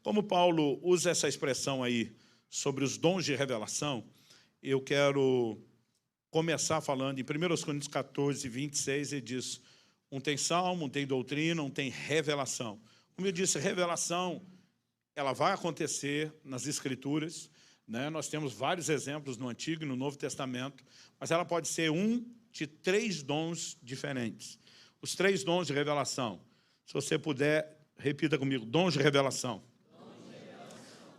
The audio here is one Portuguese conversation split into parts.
Como Paulo usa essa expressão aí sobre os dons de revelação, eu quero começar falando em 1 Coríntios 14, 26, ele diz, um tem salmo, um tem doutrina, um tem revelação. Como eu disse, revelação, ela vai acontecer nas Escrituras, né? Nós temos vários exemplos no Antigo e no Novo Testamento, mas ela pode ser um de 3 dons diferentes. Os 3 dons de revelação, se você puder, repita comigo, dons de revelação.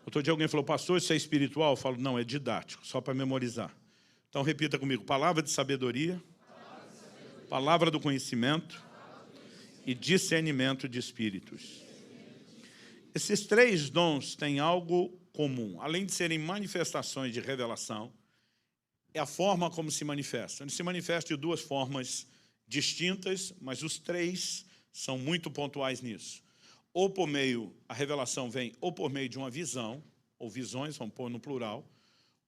Outro dia alguém falou, pastor, isso é espiritual? Eu falo, não, é didático, só para memorizar. Então, repita comigo, palavra de sabedoria, palavra do conhecimento e discernimento de espíritos. Esses 3 dons têm algo comum. Além de serem manifestações de revelação, é a forma como se manifestam. Eles se manifestam de 2 formas distintas, mas os 3 são muito pontuais nisso. Ou por meio, a revelação vem ou por meio de uma visão, ou visões, vamos pôr no plural,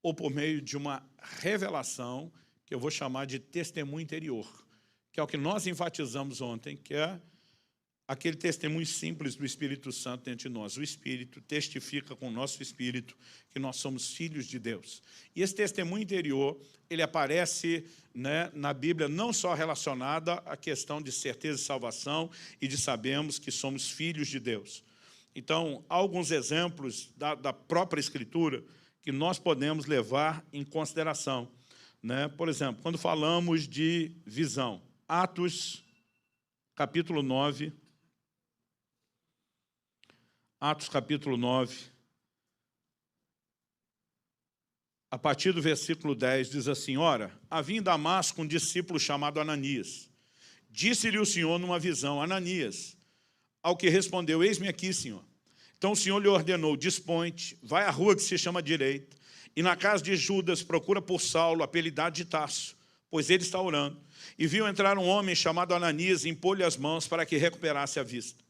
ou por meio de uma revelação, que eu vou chamar de testemunho interior, que é o que nós enfatizamos ontem, que é aquele testemunho simples do Espírito Santo dentro de nós. O Espírito testifica com o nosso Espírito que nós somos filhos de Deus. E esse testemunho interior, ele aparece, né, na Bíblia não só relacionada à questão de certeza de salvação e de sabermos que somos filhos de Deus. Então, há alguns exemplos da própria Escritura que nós podemos levar em consideração, né? Por exemplo, quando falamos de visão, Atos, capítulo 9, Atos capítulo 9, a partir do versículo 10, diz assim, ora, havia em Damasco um discípulo chamado Ananias. Disse-lhe o Senhor numa visão, Ananias, ao que respondeu, eis-me aqui, Senhor. Então o Senhor lhe ordenou, dispõe-te, vai à rua que se chama Direita, e na casa de Judas procura por Saulo, apelidado de Tarso, pois ele está orando. E viu entrar um homem chamado Ananias e impôs-lhe as mãos para que recuperasse a vista.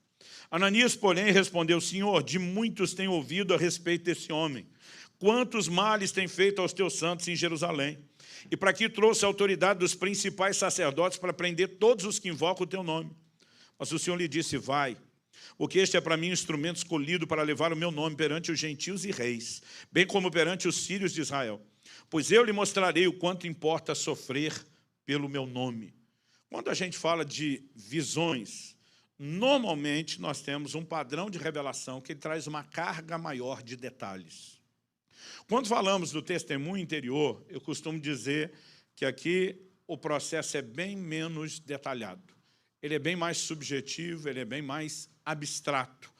Ananias, porém, respondeu, Senhor, de muitos tenho ouvido a respeito desse homem. Quantos males tem feito aos teus santos em Jerusalém? E para que trouxe a autoridade dos principais sacerdotes para prender todos os que invocam o teu nome. Mas o Senhor lhe disse, vai, porque este é para mim um instrumento escolhido para levar o meu nome perante os gentios e reis, bem como perante os filhos de Israel. Pois eu lhe mostrarei o quanto importa sofrer pelo meu nome. Quando a gente fala de visões, normalmente nós temos um padrão de revelação que ele traz uma carga maior de detalhes. Quando falamos do testemunho interior, eu costumo dizer que aqui o processo é bem menos detalhado. Ele é bem mais subjetivo, ele é bem mais abstrato.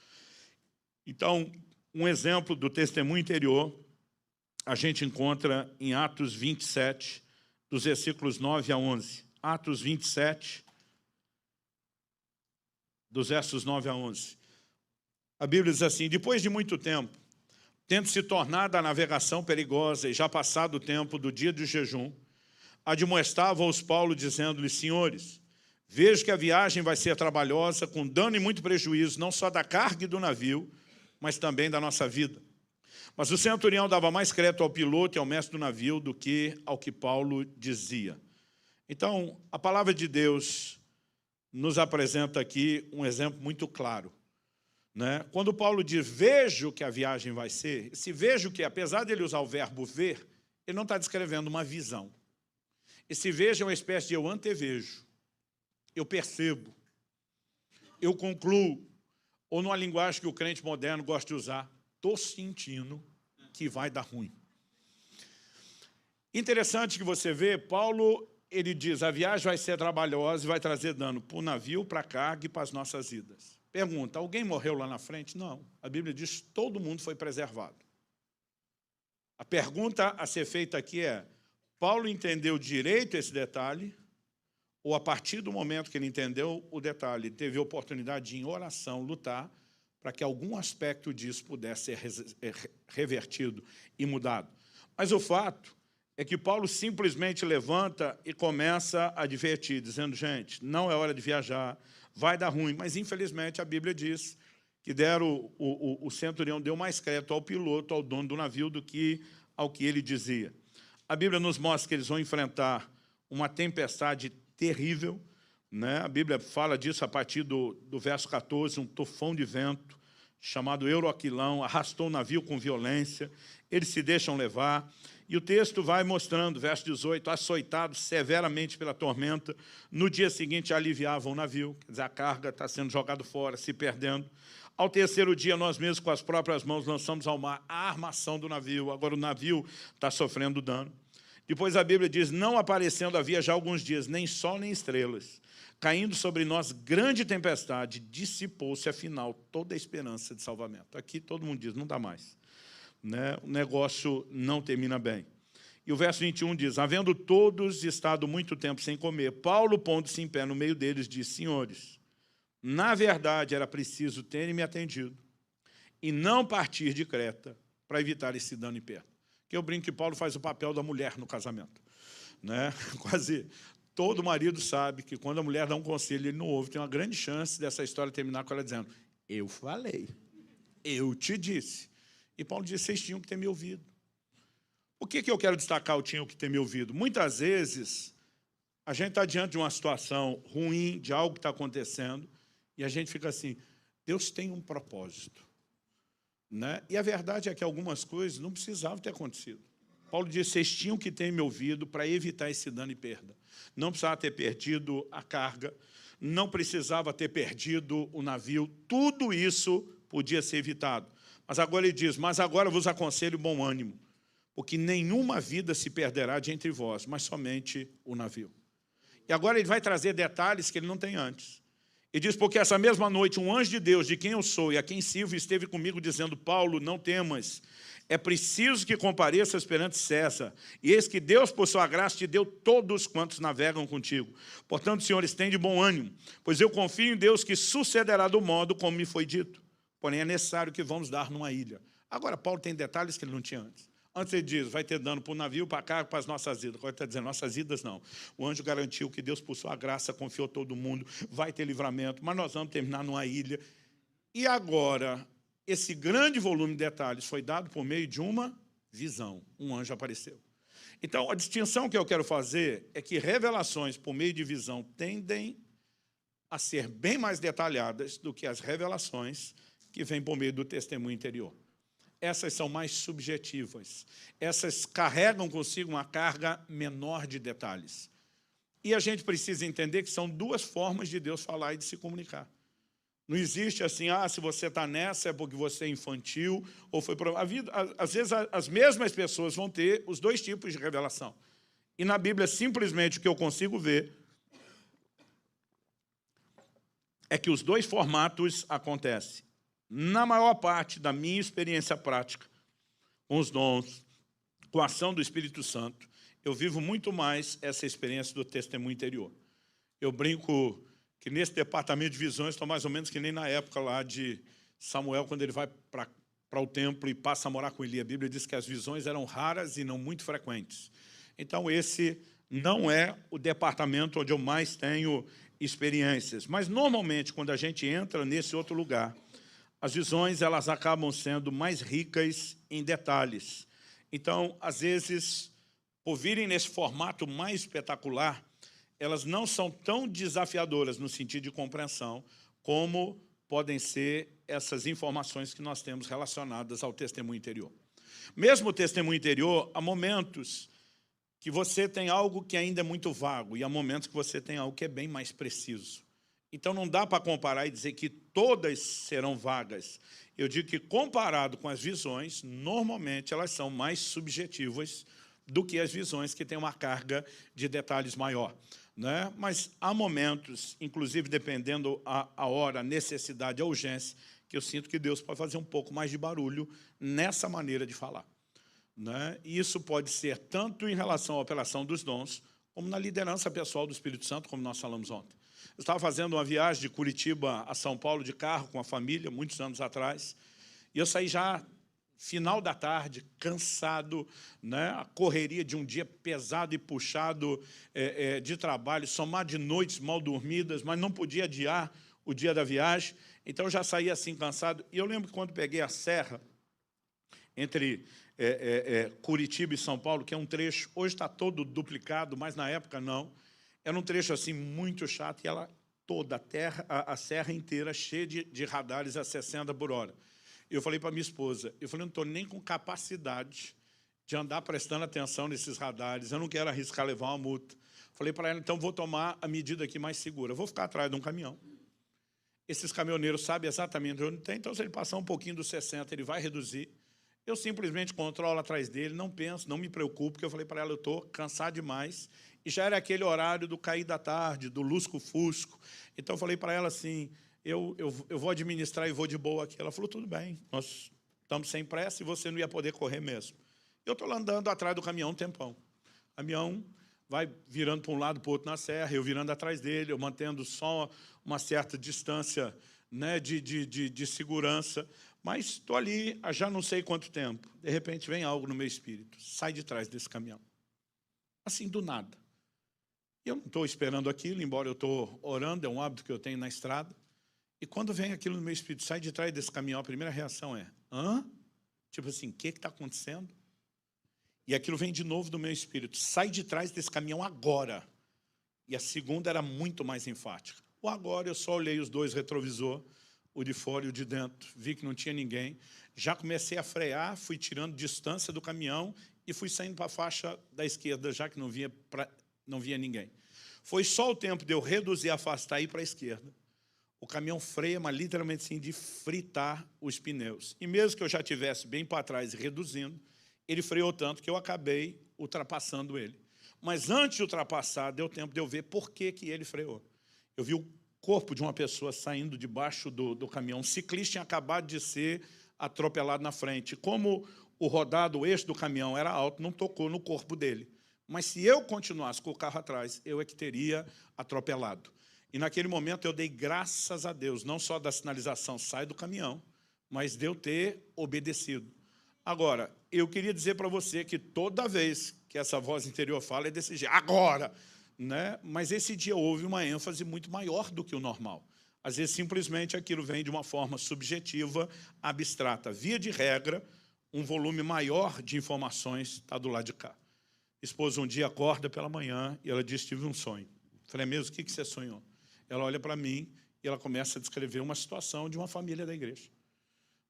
Então, um exemplo do testemunho interior, a gente encontra em Atos 27, dos versículos 9 a 11. Atos 27, dos versos 9 a 11. A Bíblia diz assim, depois de muito tempo, tendo se tornado a navegação perigosa e já passado o tempo do dia de jejum, admoestava-os Paulo, dizendo-lhes, senhores, vejo que a viagem vai ser trabalhosa, com dano e muito prejuízo, não só da carga e do navio, mas também da nossa vida. Mas o centurião dava mais crédito ao piloto e ao mestre do navio do que ao que Paulo dizia. Então, a palavra de Deus nos apresenta aqui um exemplo muito claro, né? Quando Paulo diz, vejo que a viagem vai ser, esse vejo que, apesar de ele usar o verbo ver, ele não está descrevendo uma visão. Esse vejo é uma espécie de eu antevejo, eu percebo, eu concluo, ou numa linguagem que o crente moderno gosta de usar, estou sentindo que vai dar ruim. Interessante que você vê, Paulo, ele diz, a viagem vai ser trabalhosa e vai trazer dano para o navio, para a carga e para as nossas vidas. Pergunta, alguém morreu lá na frente? Não. A Bíblia diz que todo mundo foi preservado. A pergunta a ser feita aqui é, Paulo entendeu direito esse detalhe, ou a partir do momento que ele entendeu o detalhe, teve a oportunidade de, em oração, lutar para que algum aspecto disso pudesse ser revertido e mudado. Mas o fato é que Paulo simplesmente levanta e começa a advertir, dizendo, gente, não é hora de viajar, vai dar ruim. Mas, infelizmente, a Bíblia diz que o centurião deu mais crédito ao piloto, ao dono do navio, do que ao que ele dizia. A Bíblia nos mostra que eles vão enfrentar uma tempestade terrível, né? A Bíblia fala disso a partir do verso 14, um tufão de vento chamado Euroquilão, arrastou o navio com violência, eles se deixam levar, e o texto vai mostrando, verso 18, açoitados severamente pela tormenta, no dia seguinte aliviavam o navio, quer dizer, a carga está sendo jogada fora, se perdendo. Ao terceiro dia, nós mesmos com as próprias mãos lançamos ao mar a armação do navio, agora o navio está sofrendo dano. Depois a Bíblia diz, não aparecendo havia já alguns dias, nem sol nem estrelas, caindo sobre nós grande tempestade, dissipou-se, afinal, toda a esperança de salvamento. Aqui todo mundo diz, não dá mais. Né? O negócio não termina bem. E o verso 21 diz, havendo todos estado muito tempo sem comer, Paulo, pondo-se em pé no meio deles, disse, senhores, na verdade era preciso terem me atendido e não partir de Creta para evitar esse dano em perda. Que eu brinco que Paulo faz o papel da mulher no casamento. Né? Quase todo marido sabe que quando a mulher dá um conselho e ele não ouve, tem uma grande chance dessa história terminar com ela dizendo, eu falei, eu te disse. E Paulo disse, vocês tinham que ter me ouvido. O que eu quero destacar, eu tinha que ter me ouvido? Muitas vezes, a gente está diante de uma situação ruim, de algo que está acontecendo, e a gente fica assim, Deus tem um propósito. Né? E a verdade é que algumas coisas não precisavam ter acontecido. Paulo disse, vocês tinham que ter me ouvido para evitar esse dano e perda. Não precisava ter perdido a carga, não precisava ter perdido o navio, tudo isso podia ser evitado. Mas agora ele diz, mas agora vos aconselho bom ânimo, porque nenhuma vida se perderá de entre vós, mas somente o navio. E agora ele vai trazer detalhes que ele não tem antes. Ele diz, porque essa mesma noite um anjo de Deus, de quem eu sou e a quem sirvo, esteve comigo dizendo, Paulo, não temas, é preciso que compareças perante César, e eis que Deus, por sua graça, te deu todos quantos navegam contigo. Portanto, senhores, tende bom ânimo, pois eu confio em Deus que sucederá do modo como me foi dito. Porém, é necessário que vamos dar numa ilha. Agora, Paulo tem detalhes que ele não tinha antes. Antes ele diz, vai ter dano para o navio, para cá, para as nossas vidas. Agora ele está dizendo, nossas vidas não. O anjo garantiu que Deus, por sua graça, confiou todo mundo, vai ter livramento, mas nós vamos terminar numa ilha. E agora, esse grande volume de detalhes foi dado por meio de uma visão. Um anjo apareceu. Então, a distinção que eu quero fazer é que revelações por meio de visão tendem a ser bem mais detalhadas do que as revelações que vêm por meio do testemunho interior. Essas são mais subjetivas. Essas carregam consigo uma carga menor de detalhes. E a gente precisa entender que são duas formas de Deus falar e de se comunicar. Não existe assim, se você está nessa é porque você é infantil, ou foi por... Às vezes, as mesmas pessoas vão ter os dois tipos de revelação. E na Bíblia, simplesmente, o que eu consigo ver é que os dois formatos acontecem. Na maior parte da minha experiência prática, com os dons, com a ação do Espírito Santo, eu vivo muito mais essa experiência do testemunho interior. Eu brinco que nesse departamento de visões estou mais ou menos que nem na época lá de Samuel, quando ele vai para o templo e passa a morar com Eli. A Bíblia diz que as visões eram raras e não muito frequentes. Então, esse não é o departamento onde eu mais tenho experiências. Mas, normalmente, quando a gente entra nesse outro lugar, as visões elas acabam sendo mais ricas em detalhes. Então, às vezes, por virem nesse formato mais espetacular, elas não são tão desafiadoras no sentido de compreensão como podem ser essas informações que nós temos relacionadas ao testemunho interior. Mesmo o testemunho interior, há momentos que você tem algo que ainda é muito vago e há momentos que você tem algo que é bem mais preciso. Então, não dá para comparar e dizer que todas serão vagas. Eu digo que, comparado com as visões, normalmente elas são mais subjetivas do que as visões que têm uma carga de detalhes maior. Né? Mas há momentos, inclusive dependendo a hora, a necessidade, a urgência, que eu sinto que Deus pode fazer um pouco mais de barulho nessa maneira de falar. Né? E isso pode ser tanto em relação à operação dos dons, como na liderança pessoal do Espírito Santo, como nós falamos ontem. Eu estava fazendo uma viagem de Curitiba a São Paulo de carro com a família, muitos anos atrás, e eu saí já final da tarde, cansado, né? A correria de um dia pesado e puxado de trabalho, somar de noites mal dormidas, mas não podia adiar o dia da viagem, então eu já saí assim cansado. E eu lembro que quando peguei a serra, entre Curitiba e São Paulo, que é um trecho, hoje está todo duplicado, mas na época não, era um trecho assim muito chato, e ela toda a serra inteira cheia de radares a 60 por hora. Eu falei para minha esposa, eu falei, não estou nem com capacidade de andar prestando atenção nesses radares, eu não quero arriscar levar uma multa. Falei para ela, então vou tomar a medida aqui mais segura, vou ficar atrás de um caminhão. Esses caminhoneiros sabem exatamente onde tem, então se ele passar um pouquinho dos 60, ele vai reduzir. Eu simplesmente controlo atrás dele, não penso, não me preocupo, porque eu falei para ela, eu estou cansado demais, e já era aquele horário do cair da tarde, do lusco-fusco. Então eu falei para ela assim, eu vou administrar e vou de boa aqui. Ela falou, tudo bem, nós estamos sem pressa e você não ia poder correr mesmo. Eu estou lá andando atrás do caminhão um tempão. O caminhão vai virando para um lado para o outro na serra, eu virando atrás dele, eu mantendo só uma certa distância, né, de segurança, mas estou ali há já não sei quanto tempo. De repente vem algo no meu espírito, sai de trás desse caminhão. Assim, do nada. Eu não estou esperando aquilo, embora eu estou orando, é um hábito que eu tenho na estrada. E quando vem aquilo no meu espírito, sai de trás desse caminhão, a primeira reação é, hã? Tipo assim, o que está acontecendo? E aquilo vem de novo do meu espírito, sai de trás desse caminhão agora. E a segunda era muito mais enfática. O agora, eu só olhei os dois retrovisor, o de fora e o de dentro, vi que não tinha ninguém. Já comecei a frear, fui tirando distância do caminhão e fui saindo para a faixa da esquerda, já que não via ninguém. Foi só o tempo de eu reduzir, afastar e ir para a esquerda. O caminhão freia, mas literalmente assim, de fritar os pneus. E mesmo que eu já estivesse bem para trás e reduzindo, ele freou tanto que eu acabei ultrapassando ele. Mas antes de ultrapassar, deu tempo de eu ver por que ele freou. Eu vi o corpo de uma pessoa saindo debaixo do caminhão. Um ciclista tinha acabado de ser atropelado na frente. Como o eixo do caminhão era alto, não tocou no corpo dele. Mas se eu continuasse com o carro atrás, eu é que teria atropelado. E naquele momento eu dei graças a Deus, não só da sinalização sai do caminhão, mas de eu ter obedecido. Agora, eu queria dizer para você que toda vez que essa voz interior fala é desse jeito, agora, né? Mas esse dia houve uma ênfase muito maior do que o normal. Às vezes, simplesmente, aquilo vem de uma forma subjetiva, abstrata. Via de regra, um volume maior de informações está do lado de cá. Minha esposa um dia acorda pela manhã e ela diz, tive um sonho. Falei, mesmo, o que você sonhou? Ela olha para mim e ela começa a descrever uma situação de uma família da igreja.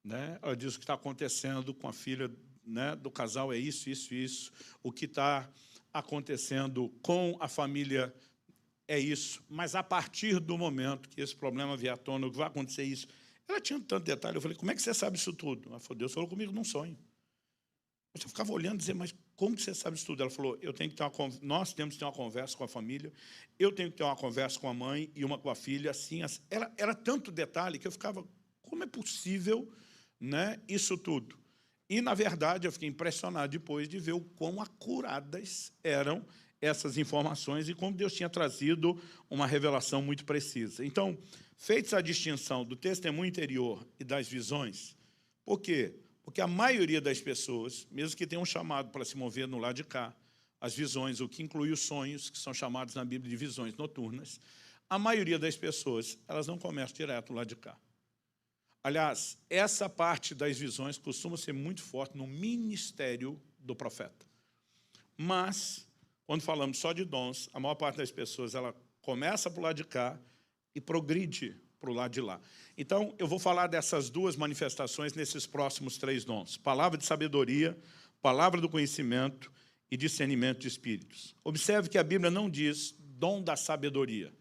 Né? Ela diz o que está acontecendo com a filha, né, do casal é isso, isso, isso. O que está acontecendo com a família é isso. Mas a partir do momento que esse problema vier à tona, que vai acontecer isso, ela tinha tanto detalhe. Eu falei, como é que você sabe isso tudo? Ela falou, Deus falou comigo num sonho. Eu ficava olhando e dizendo, mas como que você sabe isso tudo? Ela falou, nós temos que ter uma conversa com a família, eu tenho que ter uma conversa com a mãe e uma com a filha, assim. Era tanto detalhe que eu ficava, como é possível, né, isso tudo? E, na verdade, eu fiquei impressionado depois de ver o quão acuradas eram essas informações e como Deus tinha trazido uma revelação muito precisa. Então, feita a distinção do testemunho interior e das visões, por quê? Porque a maioria das pessoas, mesmo que tenham um chamado para se mover no lado de cá, as visões, o que inclui os sonhos, que são chamados na Bíblia de visões noturnas, a maioria das pessoas, elas não começam direto do lado de cá. Aliás, essa parte das visões costuma ser muito forte no ministério do profeta. Mas, quando falamos só de dons, a maior parte das pessoas ela começa para o lado de cá e progride para o lado de lá. Então, eu vou falar dessas duas manifestações nesses próximos 3 dons. Palavra de sabedoria, palavra do conhecimento e discernimento de espíritos. Observe que a Bíblia não diz dom da sabedoria.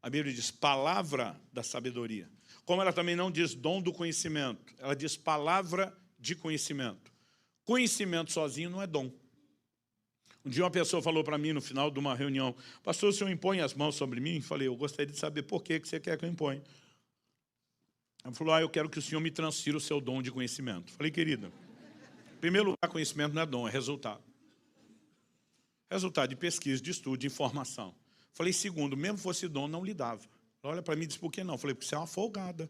A Bíblia diz palavra da sabedoria. Como ela também não diz dom do conhecimento, ela diz palavra de conhecimento. Conhecimento sozinho não é dom. Um dia uma pessoa falou para mim no final de uma reunião, pastor, o senhor impõe as mãos sobre mim? Falei, eu gostaria de saber por que você quer que eu imponha. Ela falou, eu quero que o senhor me transfira o seu dom de conhecimento. Falei, querida, em primeiro lugar, conhecimento não é dom, é resultado. Resultado de pesquisa, de estudo, de informação. Falei, segundo, mesmo fosse dom, não lhe dava. Olha para mim e disse, por que não? Falei, porque você é uma folgada.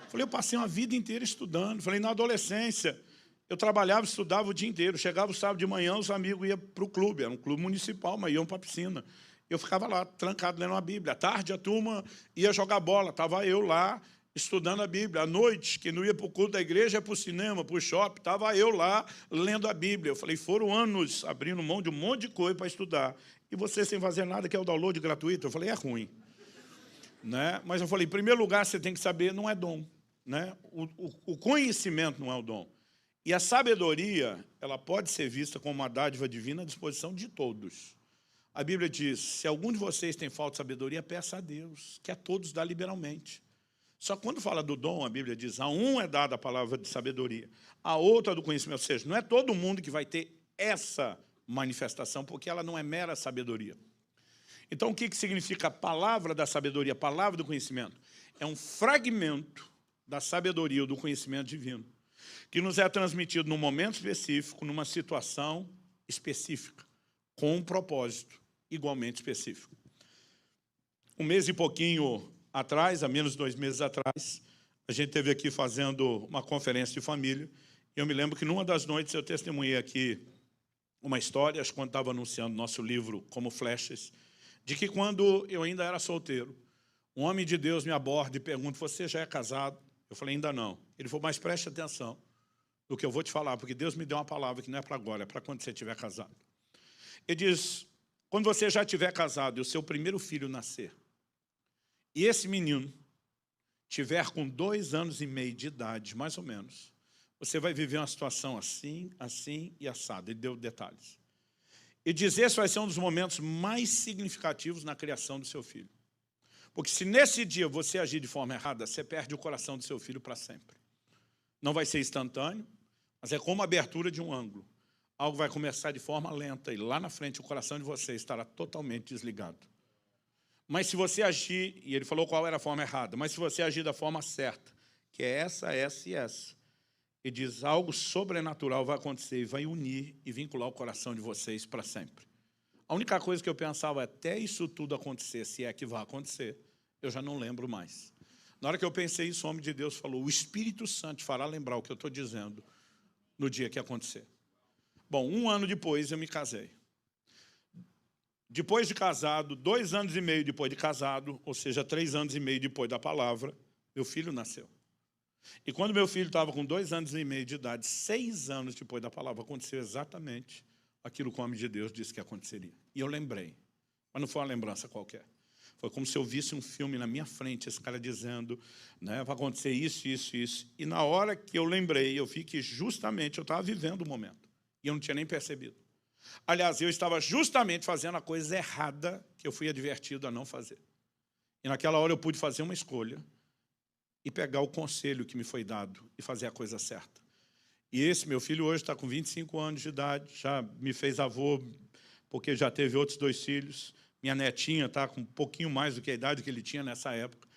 Falei, eu passei uma vida inteira estudando. Falei, na adolescência, eu trabalhava, estudava o dia inteiro. Chegava o sábado de manhã, os amigos iam para o clube. Era um clube municipal, mas iam para a piscina. Eu ficava lá, trancado, lendo a Bíblia. À tarde, a turma ia jogar bola. Estava eu lá, estudando a Bíblia. À noite, quem não ia para o culto da igreja, ia para o cinema, para o shopping. Estava eu lá, lendo a Bíblia. Eu falei, foram anos abrindo mão de um monte de coisa para estudar. E você sem fazer nada, que é o download gratuito. Eu falei, é ruim. né? Mas eu falei, em primeiro lugar, você tem que saber, não é dom, né? O conhecimento não é o dom. E a sabedoria, ela pode ser vista como uma dádiva divina à disposição de todos. A Bíblia diz, se algum de vocês tem falta de sabedoria, peça a Deus, que a todos dá liberalmente. Só que quando fala do dom, a Bíblia diz, a um é dada a palavra de sabedoria, a outra do conhecimento. Ou seja, não é todo mundo que vai ter essa manifestação, porque ela não é mera sabedoria. Então, o que significa a palavra da sabedoria, a palavra do conhecimento? É um fragmento da sabedoria ou do conhecimento divino, que nos é transmitido num momento específico, numa situação específica, com um propósito igualmente específico. Um mês e pouquinho atrás, há menos de 2 meses atrás, a gente esteve aqui fazendo uma conferência de família, e eu me lembro que numa das noites eu testemunhei aqui uma história, acho que quando estava anunciando nosso livro Como Flechas, de que quando eu ainda era solteiro, um homem de Deus me aborda e pergunta, você já é casado? Eu falei, ainda não. Ele falou, mas preste atenção no que eu vou te falar, porque Deus me deu uma palavra que não é para agora, é para quando você estiver casado. Ele diz, quando você já estiver casado e o seu primeiro filho nascer, e esse menino tiver com 2 anos e meio de idade, mais ou menos, você vai viver uma situação assim, assim e assada. Ele deu detalhes. E diz, esse vai ser um dos momentos mais significativos na criação do seu filho. Porque se nesse dia você agir de forma errada, você perde o coração do seu filho para sempre. Não vai ser instantâneo, mas é como a abertura de um ângulo. Algo vai começar de forma lenta e lá na frente o coração de você estará totalmente desligado. Mas se você agir, e ele falou qual era a forma errada, mas se você agir da forma certa, que é essa e essa, ele diz, algo sobrenatural vai acontecer e vai unir e vincular o coração de vocês para sempre. A única coisa que eu pensava, até isso tudo acontecer, se é que vai acontecer, eu já não lembro mais. Na hora que eu pensei isso, o homem de Deus falou, o Espírito Santo fará lembrar o que eu estou dizendo no dia que acontecer. Bom, 1 ano depois eu me casei. Depois de casado, 2 anos e meio depois de casado, ou seja, 3 anos e meio depois da palavra, meu filho nasceu. E quando meu filho estava com 2 anos e meio de idade, 6 anos depois da palavra, aconteceu exatamente aquilo que o homem de Deus disse que aconteceria. E eu lembrei, mas não foi uma lembrança qualquer. Foi como se eu visse um filme na minha frente, esse cara dizendo, né, vai acontecer isso, isso, isso. E na hora que eu lembrei, eu vi que justamente eu estava vivendo o momento. E eu não tinha nem percebido. Aliás, eu estava justamente fazendo a coisa errada que eu fui advertido a não fazer. E naquela hora eu pude fazer uma escolha e pegar o conselho que me foi dado e fazer a coisa certa. E esse meu filho hoje está com 25 anos de idade, já me fez avô, porque já teve outros 2 filhos. Minha netinha está com um pouquinho mais do que a idade que ele tinha nessa época.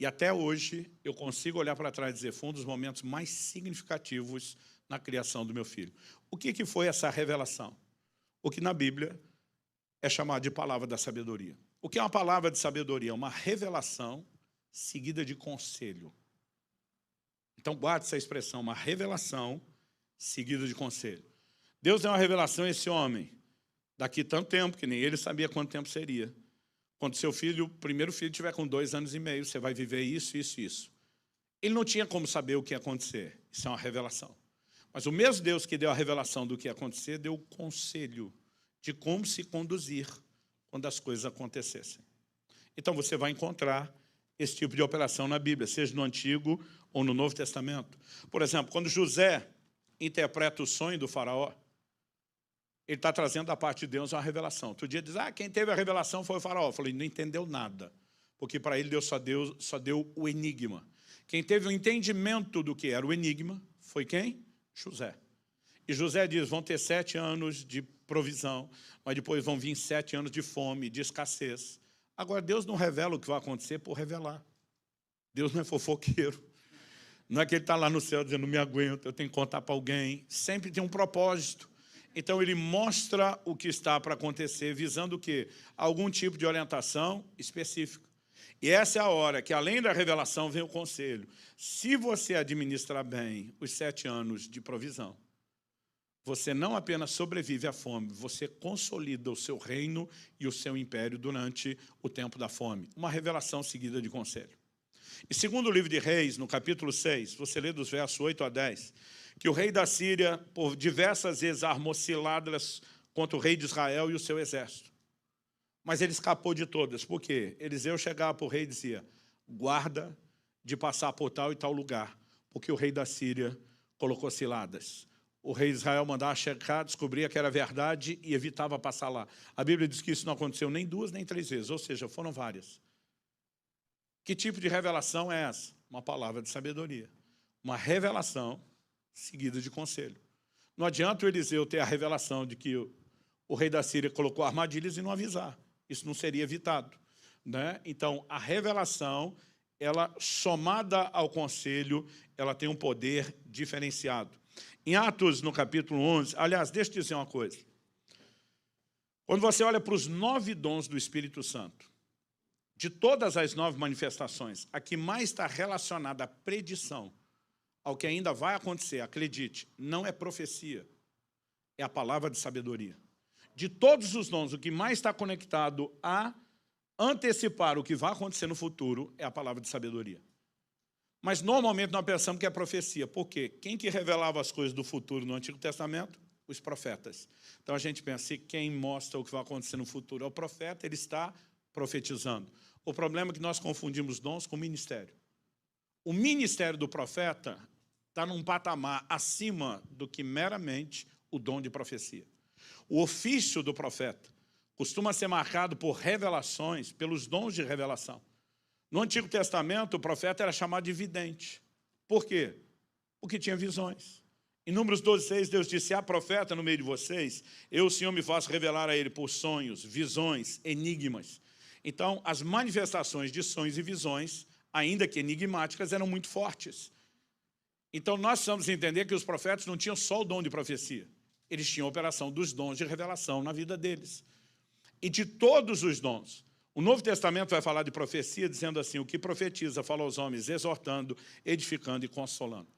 E até hoje eu consigo olhar para trás e dizer, foi um dos momentos mais significativos na criação do meu filho. O que foi essa revelação? O que na Bíblia é chamado de palavra da sabedoria. O que é uma palavra de sabedoria? É uma revelação seguida de conselho. Então guarde essa expressão, uma revelação seguida de conselho. Deus deu uma revelação a esse homem, daqui tanto tempo, que nem ele sabia quanto tempo seria. Quando seu filho, o primeiro filho, tiver com 2 anos e meio, você vai viver isso, isso, isso. Ele não tinha como saber o que ia acontecer. Isso é uma revelação. Mas o mesmo Deus que deu a revelação do que ia acontecer, deu o conselho de como se conduzir quando as coisas acontecessem. Então você vai encontrar esse tipo de operação na Bíblia, seja no Antigo ou no Novo Testamento. Por exemplo, quando José interpreta o sonho do faraó, ele está trazendo da parte de Deus uma revelação. Outro dia diz, quem teve a revelação foi o faraó. Eu falei, não entendeu nada, porque para ele Deus só deu o enigma. Quem teve o entendimento do que era o enigma foi quem? José. E José diz, vão ter 7 anos de provisão, mas depois vão vir 7 anos de fome, de escassez. Agora, Deus não revela o que vai acontecer por revelar. Deus não é fofoqueiro. Não é que ele está lá no céu dizendo, não me aguento, eu tenho que contar para alguém. Sempre tem um propósito. Então, ele mostra o que está para acontecer, visando o quê? Algum tipo de orientação específica. E essa é a hora que, além da revelação, vem o conselho. Se você administrar bem os 7 anos de provisão, você não apenas sobrevive à fome, você consolida o seu reino e o seu império durante o tempo da fome. Uma revelação seguida de conselho. E segundo o livro de Reis, no capítulo 6, você lê dos versos 8 a 10, que o rei da Síria, por diversas vezes, armou ciladas contra o rei de Israel e o seu exército. mas ele escapou de todas. Por quê? Eliseu chegava para o rei e dizia, guarda de passar por tal e tal lugar, porque o rei da Síria colocou ciladas. O rei de Israel mandava checar, descobria que era verdade e evitava passar lá. A Bíblia diz que isso não aconteceu nem 2 nem 3 vezes, ou seja, foram várias. Que tipo de revelação é essa? Uma palavra de sabedoria. Uma revelação seguida de conselho. Não adianta o Eliseu ter a revelação de que o rei da Síria colocou armadilhas e não avisar. Isso não seria evitado, né? Então, a revelação, ela somada ao conselho, ela tem um poder diferenciado. Em Atos, no capítulo 11, aliás, deixa eu dizer uma coisa. Quando você olha para os 9 dons do Espírito Santo, de todas as 9 manifestações, a que mais está relacionada à predição, ao que ainda vai acontecer, acredite, não é profecia, é a palavra de sabedoria. De todos os dons, o que mais está conectado a antecipar o que vai acontecer no futuro é a palavra de sabedoria. Mas normalmente nós pensamos que é profecia. Por quê? Quem que revelava as coisas do futuro no Antigo Testamento? Os profetas. Então a gente pensa, se quem mostra o que vai acontecer no futuro é o profeta, ele está profetizando. O problema é que nós confundimos dons com ministério. O ministério do profeta está num patamar acima do que meramente o dom de profecia. O ofício do profeta costuma ser marcado por revelações, pelos dons de revelação. No Antigo Testamento, o profeta era chamado de vidente. Por quê? Porque tinha visões. Em Números 12:6, Deus disse, há profeta no meio de vocês, eu, o Senhor, me faço revelar a ele por sonhos, visões, enigmas. Então, as manifestações de sonhos e visões, ainda que enigmáticas, eram muito fortes. Então, nós precisamos entender que os profetas não tinham só o dom de profecia. Eles tinham a operação dos dons de revelação na vida deles. E de todos os dons, o Novo Testamento vai falar de profecia, dizendo assim, o que profetiza, fala aos homens, exortando, edificando e consolando.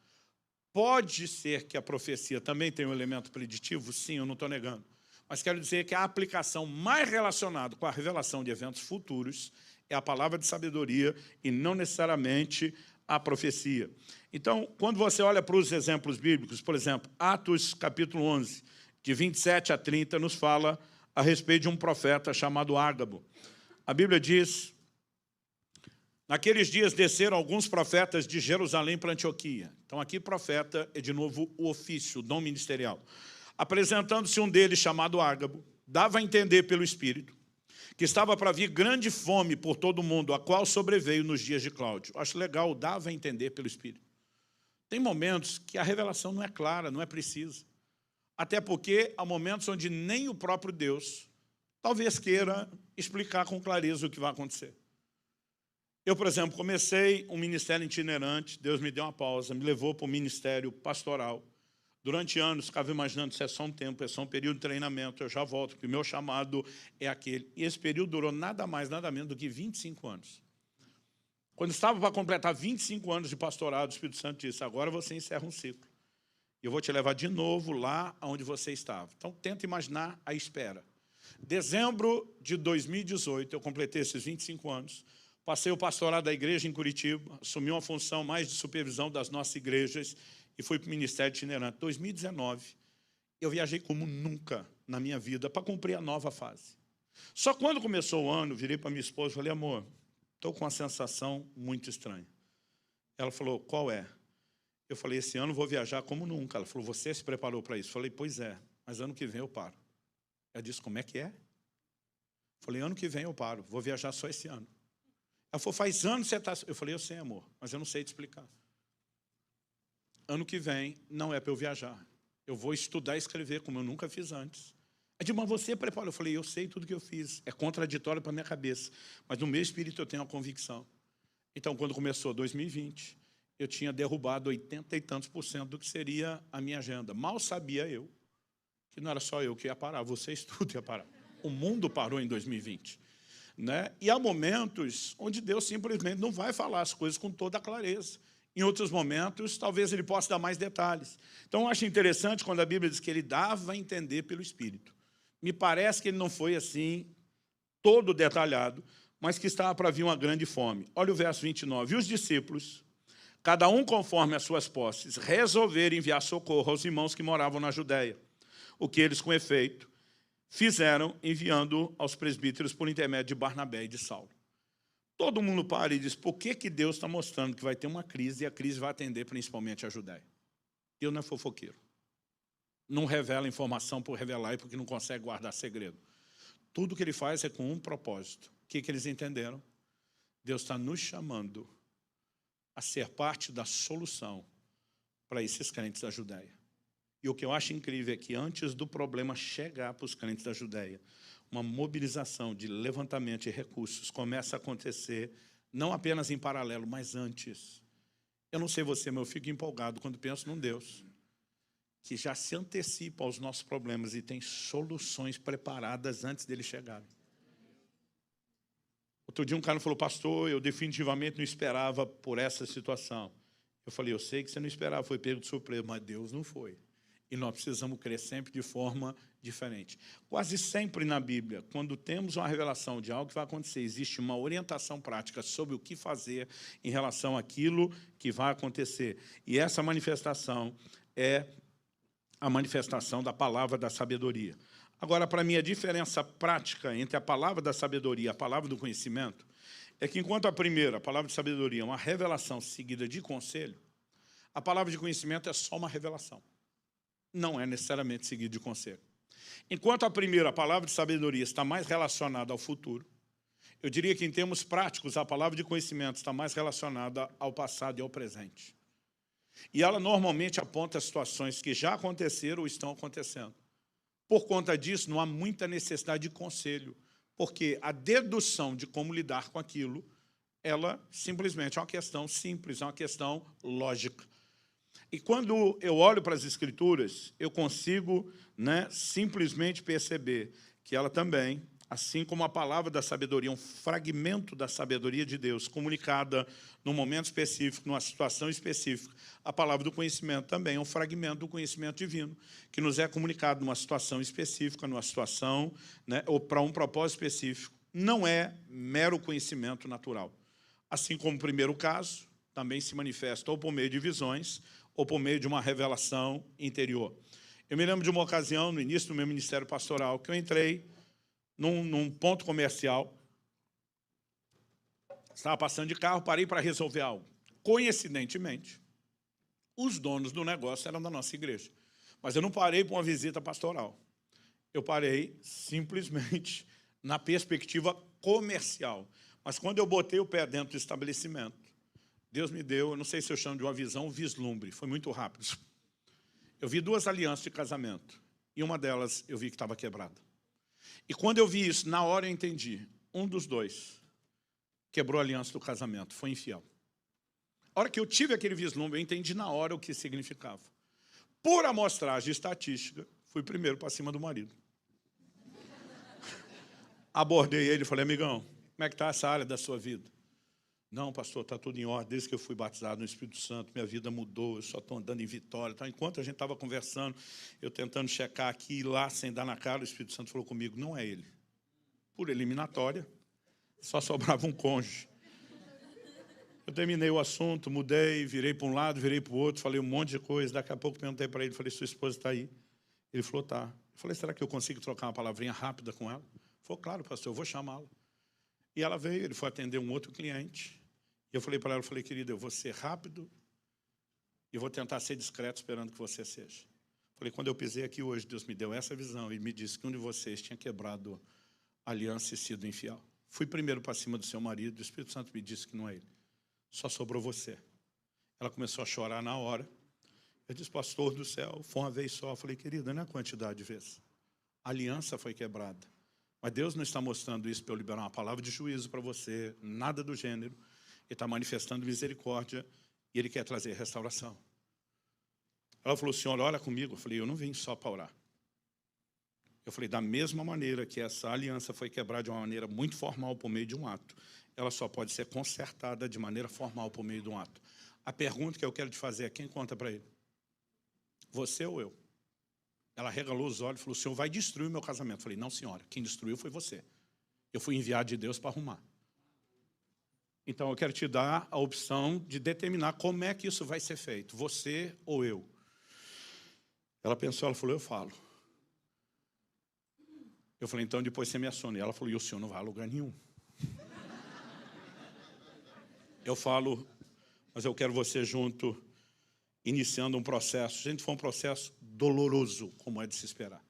Pode ser que a profecia também tenha um elemento preditivo? Sim, eu não estou negando. Mas quero dizer que a aplicação mais relacionada com a revelação de eventos futuros é a palavra de sabedoria e não necessariamente a profecia. Então, quando você olha para os exemplos bíblicos, por exemplo, Atos capítulo 11, de 27 a 30, nos fala a respeito de um profeta chamado Ágabo. A Bíblia diz, naqueles dias desceram alguns profetas de Jerusalém para Antioquia. Então aqui profeta é de novo o ofício, o dom ministerial. Apresentando-se um deles chamado Ágabo, dava a entender pelo Espírito que estava para vir grande fome por todo o mundo, a qual sobreveio nos dias de Cláudio. Acho legal, dava a entender pelo Espírito. Tem momentos que a revelação não é clara, não é precisa. Até porque há momentos onde nem o próprio Deus talvez queira explicar com clareza o que vai acontecer. Eu, por exemplo, comecei um ministério itinerante, Deus me deu uma pausa, me levou para o ministério pastoral. Durante anos, ficava imaginando se é só um tempo, é só um período de treinamento, eu já volto, porque o meu chamado é aquele. E esse período durou nada mais, nada menos do que 25 anos. Quando estava para completar 25 anos de pastorado, o Espírito Santo disse, agora você encerra um ciclo. E eu vou te levar de novo lá onde você estava. Então, tenta imaginar a espera. Dezembro de 2018, eu completei esses 25 anos, passei o pastorado da igreja em Curitiba, assumi uma função mais de supervisão das nossas igrejas e fui para o ministério itinerante. 2019, eu viajei como nunca na minha vida para cumprir a nova fase. Só quando começou o ano, virei para minha esposa e falei, amor, estou com uma sensação muito estranha. Ela falou, qual é? Eu falei, esse ano vou viajar como nunca. Ela falou, você se preparou para isso? Eu falei, pois é, mas ano que vem eu paro. Ela disse, como é que é? Eu falei, ano que vem eu paro, vou viajar só esse ano. Ela falou, faz anos que você está... Eu falei, eu sei, amor, mas eu não sei te explicar. Ano que vem não é para eu viajar. Eu vou estudar e escrever, como eu nunca fiz antes. Ela disse, mas você prepara? Eu falei, eu sei tudo que eu fiz. É contraditório para a minha cabeça. Mas no meu espírito eu tenho uma convicção. Então, quando começou 2020, eu tinha derrubado 80 e tantos % do que seria a minha agenda. Mal sabia eu que não era só eu que ia parar, vocês tudo ia parar. O mundo parou em 2020. Né? E há momentos onde Deus simplesmente não vai falar as coisas com toda a clareza. Em outros momentos, talvez ele possa dar mais detalhes. Então, eu acho interessante quando a Bíblia diz que ele dava a entender pelo Espírito. Me parece que ele não foi assim, todo detalhado, mas que estava para vir uma grande fome. Olha o verso 29. E os discípulos, cada um conforme as suas posses, resolveram enviar socorro aos irmãos que moravam na Judéia. O que eles, com efeito, fizeram enviando aos presbíteros por intermédio de Barnabé e de Saulo. Todo mundo para e diz, por que Deus está mostrando que vai ter uma crise e a crise vai atender principalmente a Judéia? Deus não é fofoqueiro. Não revela informação por revelar e porque não consegue guardar segredo. Tudo que ele faz é com um propósito. O que eles entenderam? Deus está nos chamando a ser parte da solução para esses crentes da Judéia. E o que eu acho incrível é que antes do problema chegar para os crentes da Judéia, uma mobilização de levantamento de recursos começa a acontecer, não apenas em paralelo, mas antes. Eu não sei você, mas eu fico empolgado quando penso num Deus que já se antecipa aos nossos problemas e tem soluções preparadas antes deles chegarem. Outro dia um cara falou, pastor, eu definitivamente não esperava por essa situação. Eu falei, eu sei que você não esperava, foi pego de surpresa, mas Deus não foi. E nós precisamos crer sempre de forma diferente. Quase sempre na Bíblia, quando temos uma revelação de algo que vai acontecer, existe uma orientação prática sobre o que fazer em relação àquilo que vai acontecer. E essa manifestação é a manifestação da palavra da sabedoria. Agora, para mim, a diferença prática entre a palavra da sabedoria e a palavra do conhecimento é que, enquanto a primeira, a palavra de sabedoria, é uma revelação seguida de conselho, a palavra de conhecimento é só uma revelação. Não é necessariamente seguida de conselho. Enquanto a primeira, a palavra de sabedoria, está mais relacionada ao futuro, eu diria que, em termos práticos, a palavra de conhecimento está mais relacionada ao passado e ao presente. E ela normalmente aponta situações que já aconteceram ou estão acontecendo. Por conta disso, não há muita necessidade de conselho, porque a dedução de como lidar com aquilo, ela simplesmente é uma questão simples, é uma questão lógica. E quando eu olho para as Escrituras, eu consigo simplesmente perceber que ela também, assim como a palavra da sabedoria, um fragmento da sabedoria de Deus, comunicada num momento específico, numa situação específica, a palavra do conhecimento também é um fragmento do conhecimento divino, que nos é comunicado numa situação específica, numa situação, ou para um propósito específico. Não é mero conhecimento natural. Assim como o primeiro caso, também se manifesta ou por meio de visões, ou por meio de uma revelação interior. Eu me lembro de uma ocasião, no início do meu ministério pastoral, que eu entrei num ponto comercial, estava passando de carro, parei para resolver algo. Coincidentemente, os donos do negócio eram da nossa igreja. Mas eu não parei para uma visita pastoral. Eu parei simplesmente na perspectiva comercial. Mas quando eu botei o pé dentro do estabelecimento, Deus me deu, eu não sei se eu chamo de uma visão, um vislumbre, foi muito rápido. Eu vi 2 alianças de casamento, e uma delas eu vi que estava quebrada. E quando eu vi isso, na hora eu entendi, um dos 2 quebrou a aliança do casamento, foi infiel. A hora que eu tive aquele vislumbre, eu entendi na hora o que significava. Por amostragem estatística, fui primeiro para cima do marido. Abordei ele e falei, amigão, como é que está essa área da sua vida? Não, pastor, está tudo em ordem. Desde que eu fui batizado no Espírito Santo, minha vida mudou, eu só estou andando em vitória. Então, enquanto a gente estava conversando, eu tentando checar aqui e lá, sem dar na cara, o Espírito Santo falou comigo, não é ele. Por eliminatória, só sobrava um cônjuge. Eu terminei o assunto, mudei, virei para um lado, virei para o outro, falei um monte de coisa. Daqui a pouco perguntei para ele, falei, sua esposa está aí? Ele falou, tá. Eu falei, será que eu consigo trocar uma palavrinha rápida com ela? Ele falou, claro, pastor, eu vou chamá-la. E ela veio, ele foi atender um outro cliente. E eu falei para ela, querida, eu vou ser rápido e vou tentar ser discreto esperando que você seja. Falei, quando eu pisei aqui hoje, Deus me deu essa visão e me disse que um de vocês tinha quebrado a aliança e sido infiel. Fui primeiro para cima do seu marido, o Espírito Santo me disse que não é ele. Só sobrou você. Ela começou a chorar na hora. Eu disse, pastor do céu, foi uma vez só. Eu falei, querida, não é a quantidade de vezes. A aliança foi quebrada. Mas Deus não está mostrando isso para eu liberar uma palavra de juízo para você, nada do gênero. Ele está manifestando misericórdia e Ele quer trazer restauração. Ela falou, senhor, ora comigo. Eu falei, eu não vim só para orar. Eu falei, da mesma maneira que essa aliança foi quebrada de uma maneira muito formal por meio de um ato, ela só pode ser consertada de maneira formal por meio de um ato. A pergunta que eu quero te fazer é, quem conta para ele? Você ou eu? Ela regalou os olhos e falou, o senhor vai destruir o meu casamento. Eu falei, não, senhora, quem destruiu foi você. Eu fui enviado de Deus para arrumar. Então, eu quero te dar a opção de determinar como é que isso vai ser feito, você ou eu. Ela pensou, ela falou, eu falo. Eu falei, então depois você me aciona. E ela falou, e o senhor não vai a lugar nenhum. Eu falo, mas eu quero você junto, iniciando um processo. Gente, foi um processo doloroso, como é de se esperar.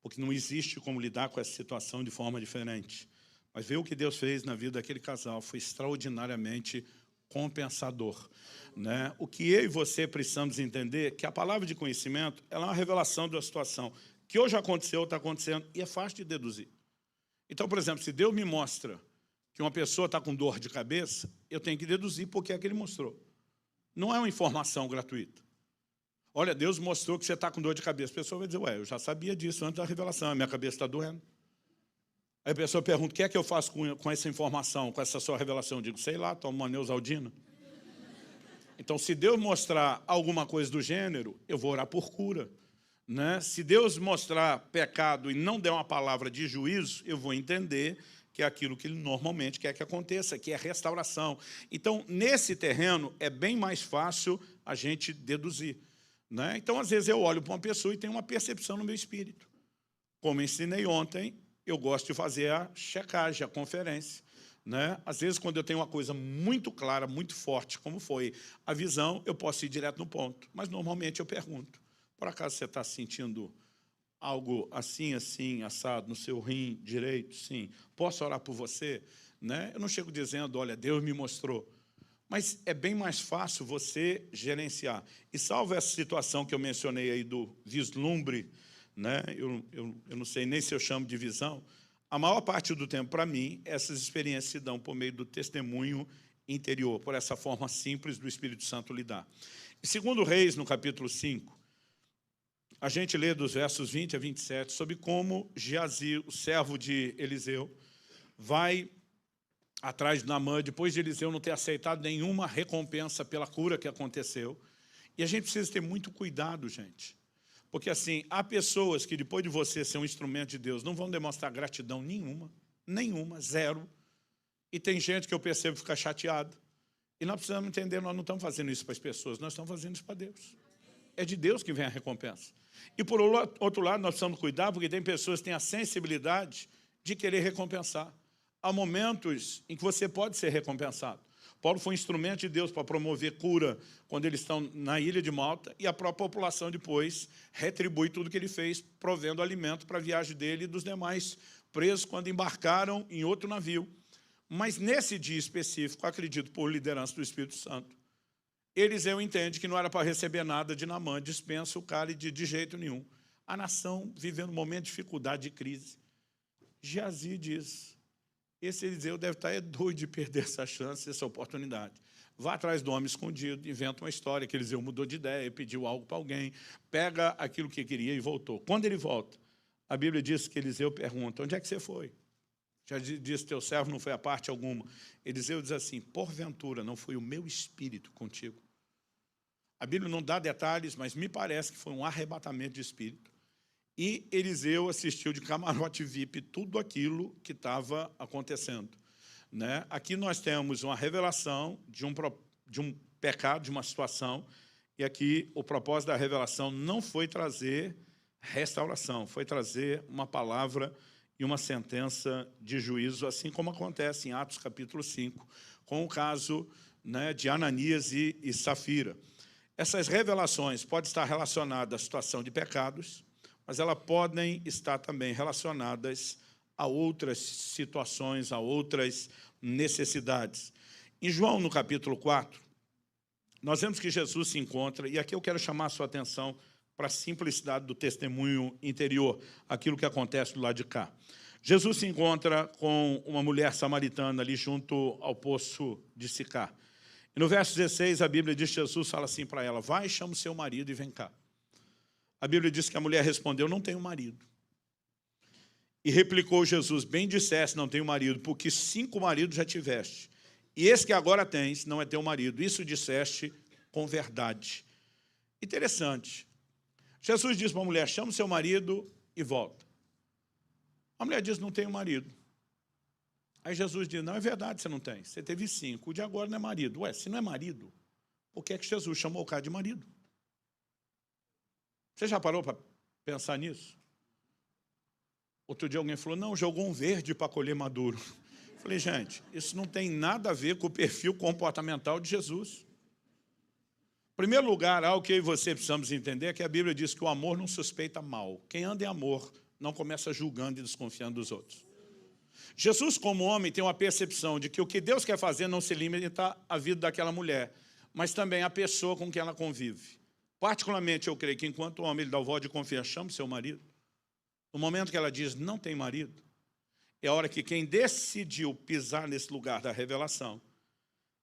Porque não existe como lidar com essa situação de forma diferente. Mas ver o que Deus fez na vida daquele casal foi extraordinariamente compensador. Né? O que eu e você precisamos entender é que a palavra de conhecimento ela é uma revelação da situação que hoje aconteceu, está acontecendo, e é fácil de deduzir. Então, por exemplo, se Deus me mostra que uma pessoa está com dor de cabeça, eu tenho que deduzir porque é que Ele mostrou. Não é uma informação gratuita. Olha, Deus mostrou que você está com dor de cabeça. A pessoa vai dizer, ué, eu já sabia disso antes da revelação, a minha cabeça está doendo. Aí a pessoa pergunta, o que é que eu faço com essa informação, com essa sua revelação? Eu digo, sei lá, tomo uma Neosaldina. Então, se Deus mostrar alguma coisa do gênero, eu vou orar por cura. Né? Se Deus mostrar pecado e não der uma palavra de juízo, eu vou entender que é aquilo que Ele normalmente quer que aconteça, que é restauração. Então, nesse terreno, é bem mais fácil a gente deduzir. Né? Então, às vezes, eu olho para uma pessoa e tenho uma percepção no meu espírito. Como ensinei ontem, eu gosto de fazer a checagem, a conferência. Né? Às vezes, quando eu tenho uma coisa muito clara, muito forte, como foi a visão, eu posso ir direto no ponto. Mas, normalmente, eu pergunto, por acaso você está sentindo algo assim, assim, assado, no seu rim direito? Sim. Posso orar por você? Né? Eu não chego dizendo, olha, Deus me mostrou. Mas é bem mais fácil você gerenciar. E salvo essa situação que eu mencionei aí do vislumbre, né? Eu não sei nem se eu chamo de visão, a maior parte do tempo, para mim, essas experiências se dão por meio do testemunho interior, por essa forma simples do Espírito Santo lidar. Em 2 Reis, no capítulo 5, a gente lê dos versos 20 a 27 sobre como Geazi, o servo de Eliseu, vai atrás de Naamã, depois de Eliseu não ter aceitado nenhuma recompensa pela cura que aconteceu. E a gente precisa ter muito cuidado, gente. Porque, assim, há pessoas que, depois de você ser um instrumento de Deus, não vão demonstrar gratidão nenhuma, zero. E tem gente que eu percebo ficar chateado. E nós precisamos entender, nós não estamos fazendo isso para as pessoas, nós estamos fazendo isso para Deus. É de Deus que vem a recompensa. E, por outro lado, nós precisamos cuidar, porque tem pessoas que têm a sensibilidade de querer recompensar. Há momentos em que você pode ser recompensado. Paulo foi um instrumento de Deus para promover cura quando eles estão na ilha de Malta, e a própria população depois retribui tudo que ele fez, provendo alimento para a viagem dele e dos demais presos quando embarcaram em outro navio. Mas nesse dia específico, acredito por liderança do Espírito Santo, Eliseu entende que não era para receber nada de Naamã, dispensa o cara de jeito nenhum. A nação vivendo um momento de dificuldade, de crise. Geazi diz, esse Eliseu deve estar doido de perder essa chance, essa oportunidade. Vá atrás do homem escondido, inventa uma história que Eliseu mudou de ideia, pediu algo para alguém, pega aquilo que queria e voltou. Quando ele volta, a Bíblia diz que Eliseu pergunta, onde é que você foi? Já disse, teu servo não foi a parte alguma. Eliseu diz assim, porventura não foi o meu espírito contigo? A Bíblia não dá detalhes, mas me parece que foi um arrebatamento de espírito. E Eliseu assistiu de camarote VIP tudo aquilo que estava acontecendo. Né? Aqui nós temos uma revelação de um pecado, de uma situação, e aqui o propósito da revelação não foi trazer restauração, foi trazer uma palavra e uma sentença de juízo, assim como acontece em Atos capítulo 5, com o caso, né, de Ananias e Safira. Essas revelações podem estar relacionadas à situação de pecados, mas elas podem estar também relacionadas a outras situações, a outras necessidades. Em João, no capítulo 4, nós vemos que Jesus se encontra, e aqui eu quero chamar a sua atenção para a simplicidade do testemunho interior, aquilo que acontece do lado de cá. Jesus se encontra com uma mulher samaritana ali junto ao poço de Sicar. E no verso 16, a Bíblia diz que Jesus fala assim para ela, vai, chama o seu marido e vem cá. A Bíblia diz que a mulher respondeu, não tenho marido. E replicou Jesus, bem disseste, não tenho marido, porque 5 maridos já tiveste. E esse que agora tens não é teu marido. Isso disseste com verdade. Interessante. Jesus diz para a mulher, chama o seu marido e volta. A mulher diz, não tenho marido. Aí Jesus diz, não, é verdade, você não tem. Você teve 5, o de agora não é marido. Ué, se não é marido, por que é que Jesus chamou o cara de marido? Você já parou para pensar nisso? Outro dia alguém falou, não, jogou um verde para colher maduro. Falei, gente, isso não tem nada a ver com o perfil comportamental de Jesus. Em primeiro lugar, algo que eu e você precisamos entender é que a Bíblia diz que o amor não suspeita mal. Quem anda em amor não começa julgando e desconfiando dos outros. Jesus, como homem, tem uma percepção de que o que Deus quer fazer não se limita à vida daquela mulher, mas também à pessoa com quem ela convive. Particularmente, eu creio que enquanto homem, ele dá o voto de confiança, chama o seu marido. No momento que ela diz, não tem marido, é a hora que quem decidiu pisar nesse lugar da revelação,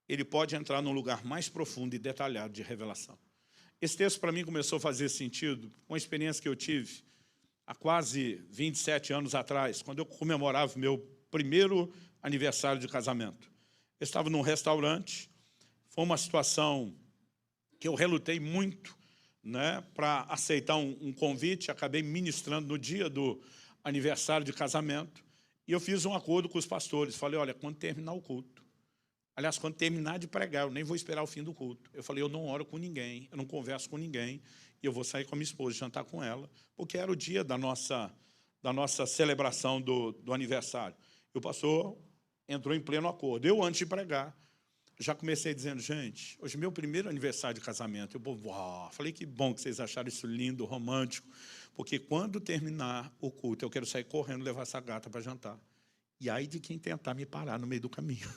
ele pode entrar num lugar mais profundo e detalhado de revelação. Esse texto, para mim, começou a fazer sentido com uma experiência que eu tive há quase 27 anos atrás, quando eu comemorava o meu primeiro aniversário de casamento. Eu estava num restaurante, foi uma situação que eu relutei muito, né, para aceitar um convite, acabei ministrando no dia do aniversário de casamento, e eu fiz um acordo com os pastores, falei, olha, quando terminar o culto, aliás, quando terminar de pregar, eu nem vou esperar o fim do culto. Eu falei, eu não oro com ninguém, eu não converso com ninguém, e eu vou sair com a minha esposa, jantar com ela, porque era o dia da nossa celebração do aniversário. E o pastor entrou em pleno acordo. Eu, antes de pregar, já comecei dizendo, gente, hoje é meu primeiro aniversário de casamento. Falei, que bom que vocês acharam isso lindo, romântico, porque quando terminar o culto, eu quero sair correndo, levar essa gata para jantar. E aí de quem tentar me parar no meio do caminho.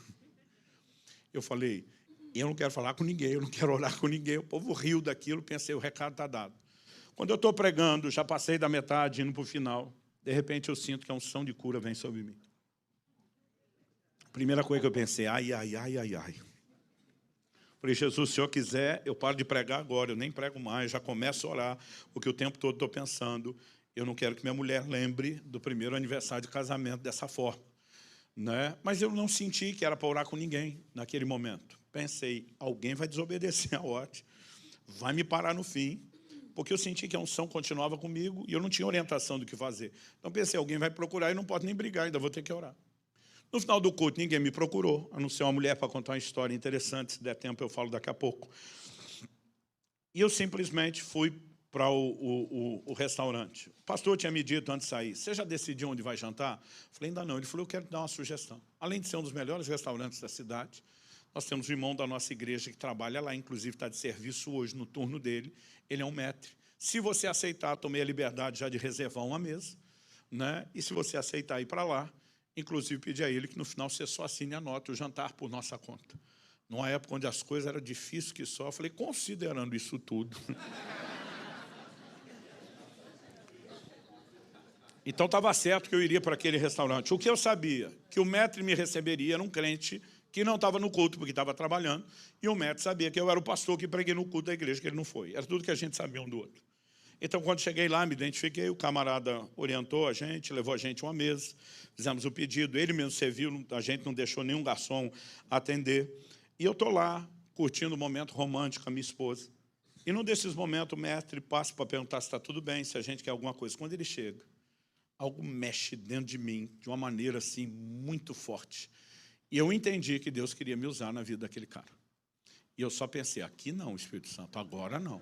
Eu falei, eu não quero falar com ninguém, eu não quero orar com ninguém. O povo riu daquilo, pensei, o recado está dado. Quando eu estou pregando, já passei da metade, indo para o final, de repente eu sinto que a unção de cura vem sobre mim. Primeira coisa que eu pensei, ai, ai, ai, ai, ai. Falei, Jesus, se o Senhor quiser, eu paro de pregar agora, eu nem prego mais, já começo a orar, porque o tempo todo estou pensando, eu não quero que minha mulher lembre do primeiro aniversário de casamento dessa forma. Né? Mas eu não senti que era para orar com ninguém naquele momento. Pensei, alguém vai desobedecer a ordem, vai me parar no fim, porque eu senti que a unção continuava comigo e eu não tinha orientação do que fazer. Então pensei, alguém vai procurar e não pode nem brigar, ainda vou ter que orar. No final do culto, ninguém me procurou, a não ser uma mulher para contar uma história interessante, se der tempo eu falo daqui a pouco. E eu simplesmente fui para o restaurante. O pastor tinha me dito antes de sair, você já decidiu onde vai jantar? Eu falei, ainda não. Ele falou, eu quero te dar uma sugestão. Além de ser um dos melhores restaurantes da cidade, nós temos um irmão da nossa igreja que trabalha lá, inclusive está de serviço hoje no turno dele, ele é um maître. Se você aceitar, tomei a liberdade já de reservar uma mesa, né? E se você aceitar ir para lá, inclusive pedi a ele que no final você só assine a nota, o jantar por nossa conta. Numa época onde as coisas eram difíceis que só, eu falei, considerando isso tudo... Então, estava certo que eu iria para aquele restaurante. O que eu sabia? Que o maître me receberia, era um crente que não estava no culto, porque estava trabalhando, e o maître sabia que eu era o pastor que preguei no culto da igreja, que ele não foi. Era tudo que a gente sabia um do outro. Então, quando cheguei lá, me identifiquei, o camarada orientou a gente, levou a gente a uma mesa, fizemos o pedido, ele mesmo serviu, a gente não deixou nenhum garçom atender. E eu estou lá, curtindo um momento romântico com a minha esposa. E num desses momentos, o mestre passa para perguntar se está tudo bem, se a gente quer alguma coisa. Quando ele chega, algo mexe dentro de mim de uma maneira assim muito forte. E eu entendi que Deus queria me usar na vida daquele cara. E eu só pensei, aqui não, Espírito Santo, agora não.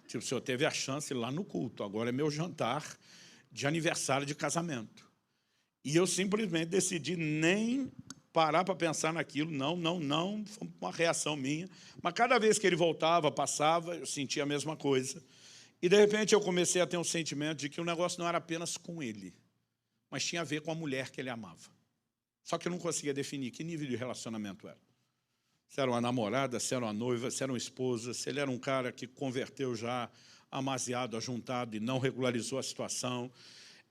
Tipo, o Senhor teve a chance lá no culto, agora é meu jantar de aniversário de casamento. E eu simplesmente decidi nem parar para pensar naquilo, não, foi uma reação minha. Mas cada vez que ele voltava, passava, eu sentia a mesma coisa. E, de repente, eu comecei a ter um sentimento de que o negócio não era apenas com ele, mas tinha a ver com a mulher que ele amava. Só que eu não conseguia definir que nível de relacionamento era. Se era uma namorada, se era uma noiva, se era uma esposa, se ele era um cara que converteu já amaziado, ajuntado e não regularizou a situação.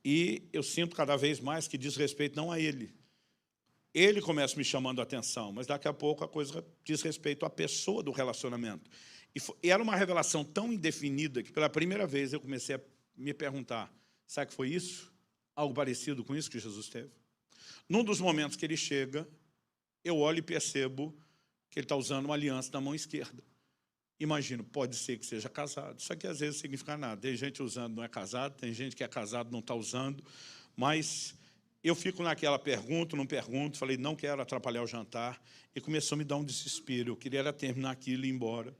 E eu sinto cada vez mais que diz respeito não a ele. Ele começa me chamando a atenção, mas daqui a pouco a coisa diz respeito à pessoa do relacionamento. E era uma revelação tão indefinida que pela primeira vez eu comecei a me perguntar, sabe que foi isso? Algo parecido com isso que Jesus teve? Num dos momentos que ele chega, eu olho e percebo que ele está usando uma aliança na mão esquerda. Imagino, pode ser que seja casado. Isso aqui às vezes não significa nada. Tem gente usando, não é casado, tem gente que é casado, não está usando. Mas eu fico naquela pergunto, não pergunto, falei, não quero atrapalhar o jantar. E começou a me dar um desespero. Eu queria era terminar aquilo e ir embora.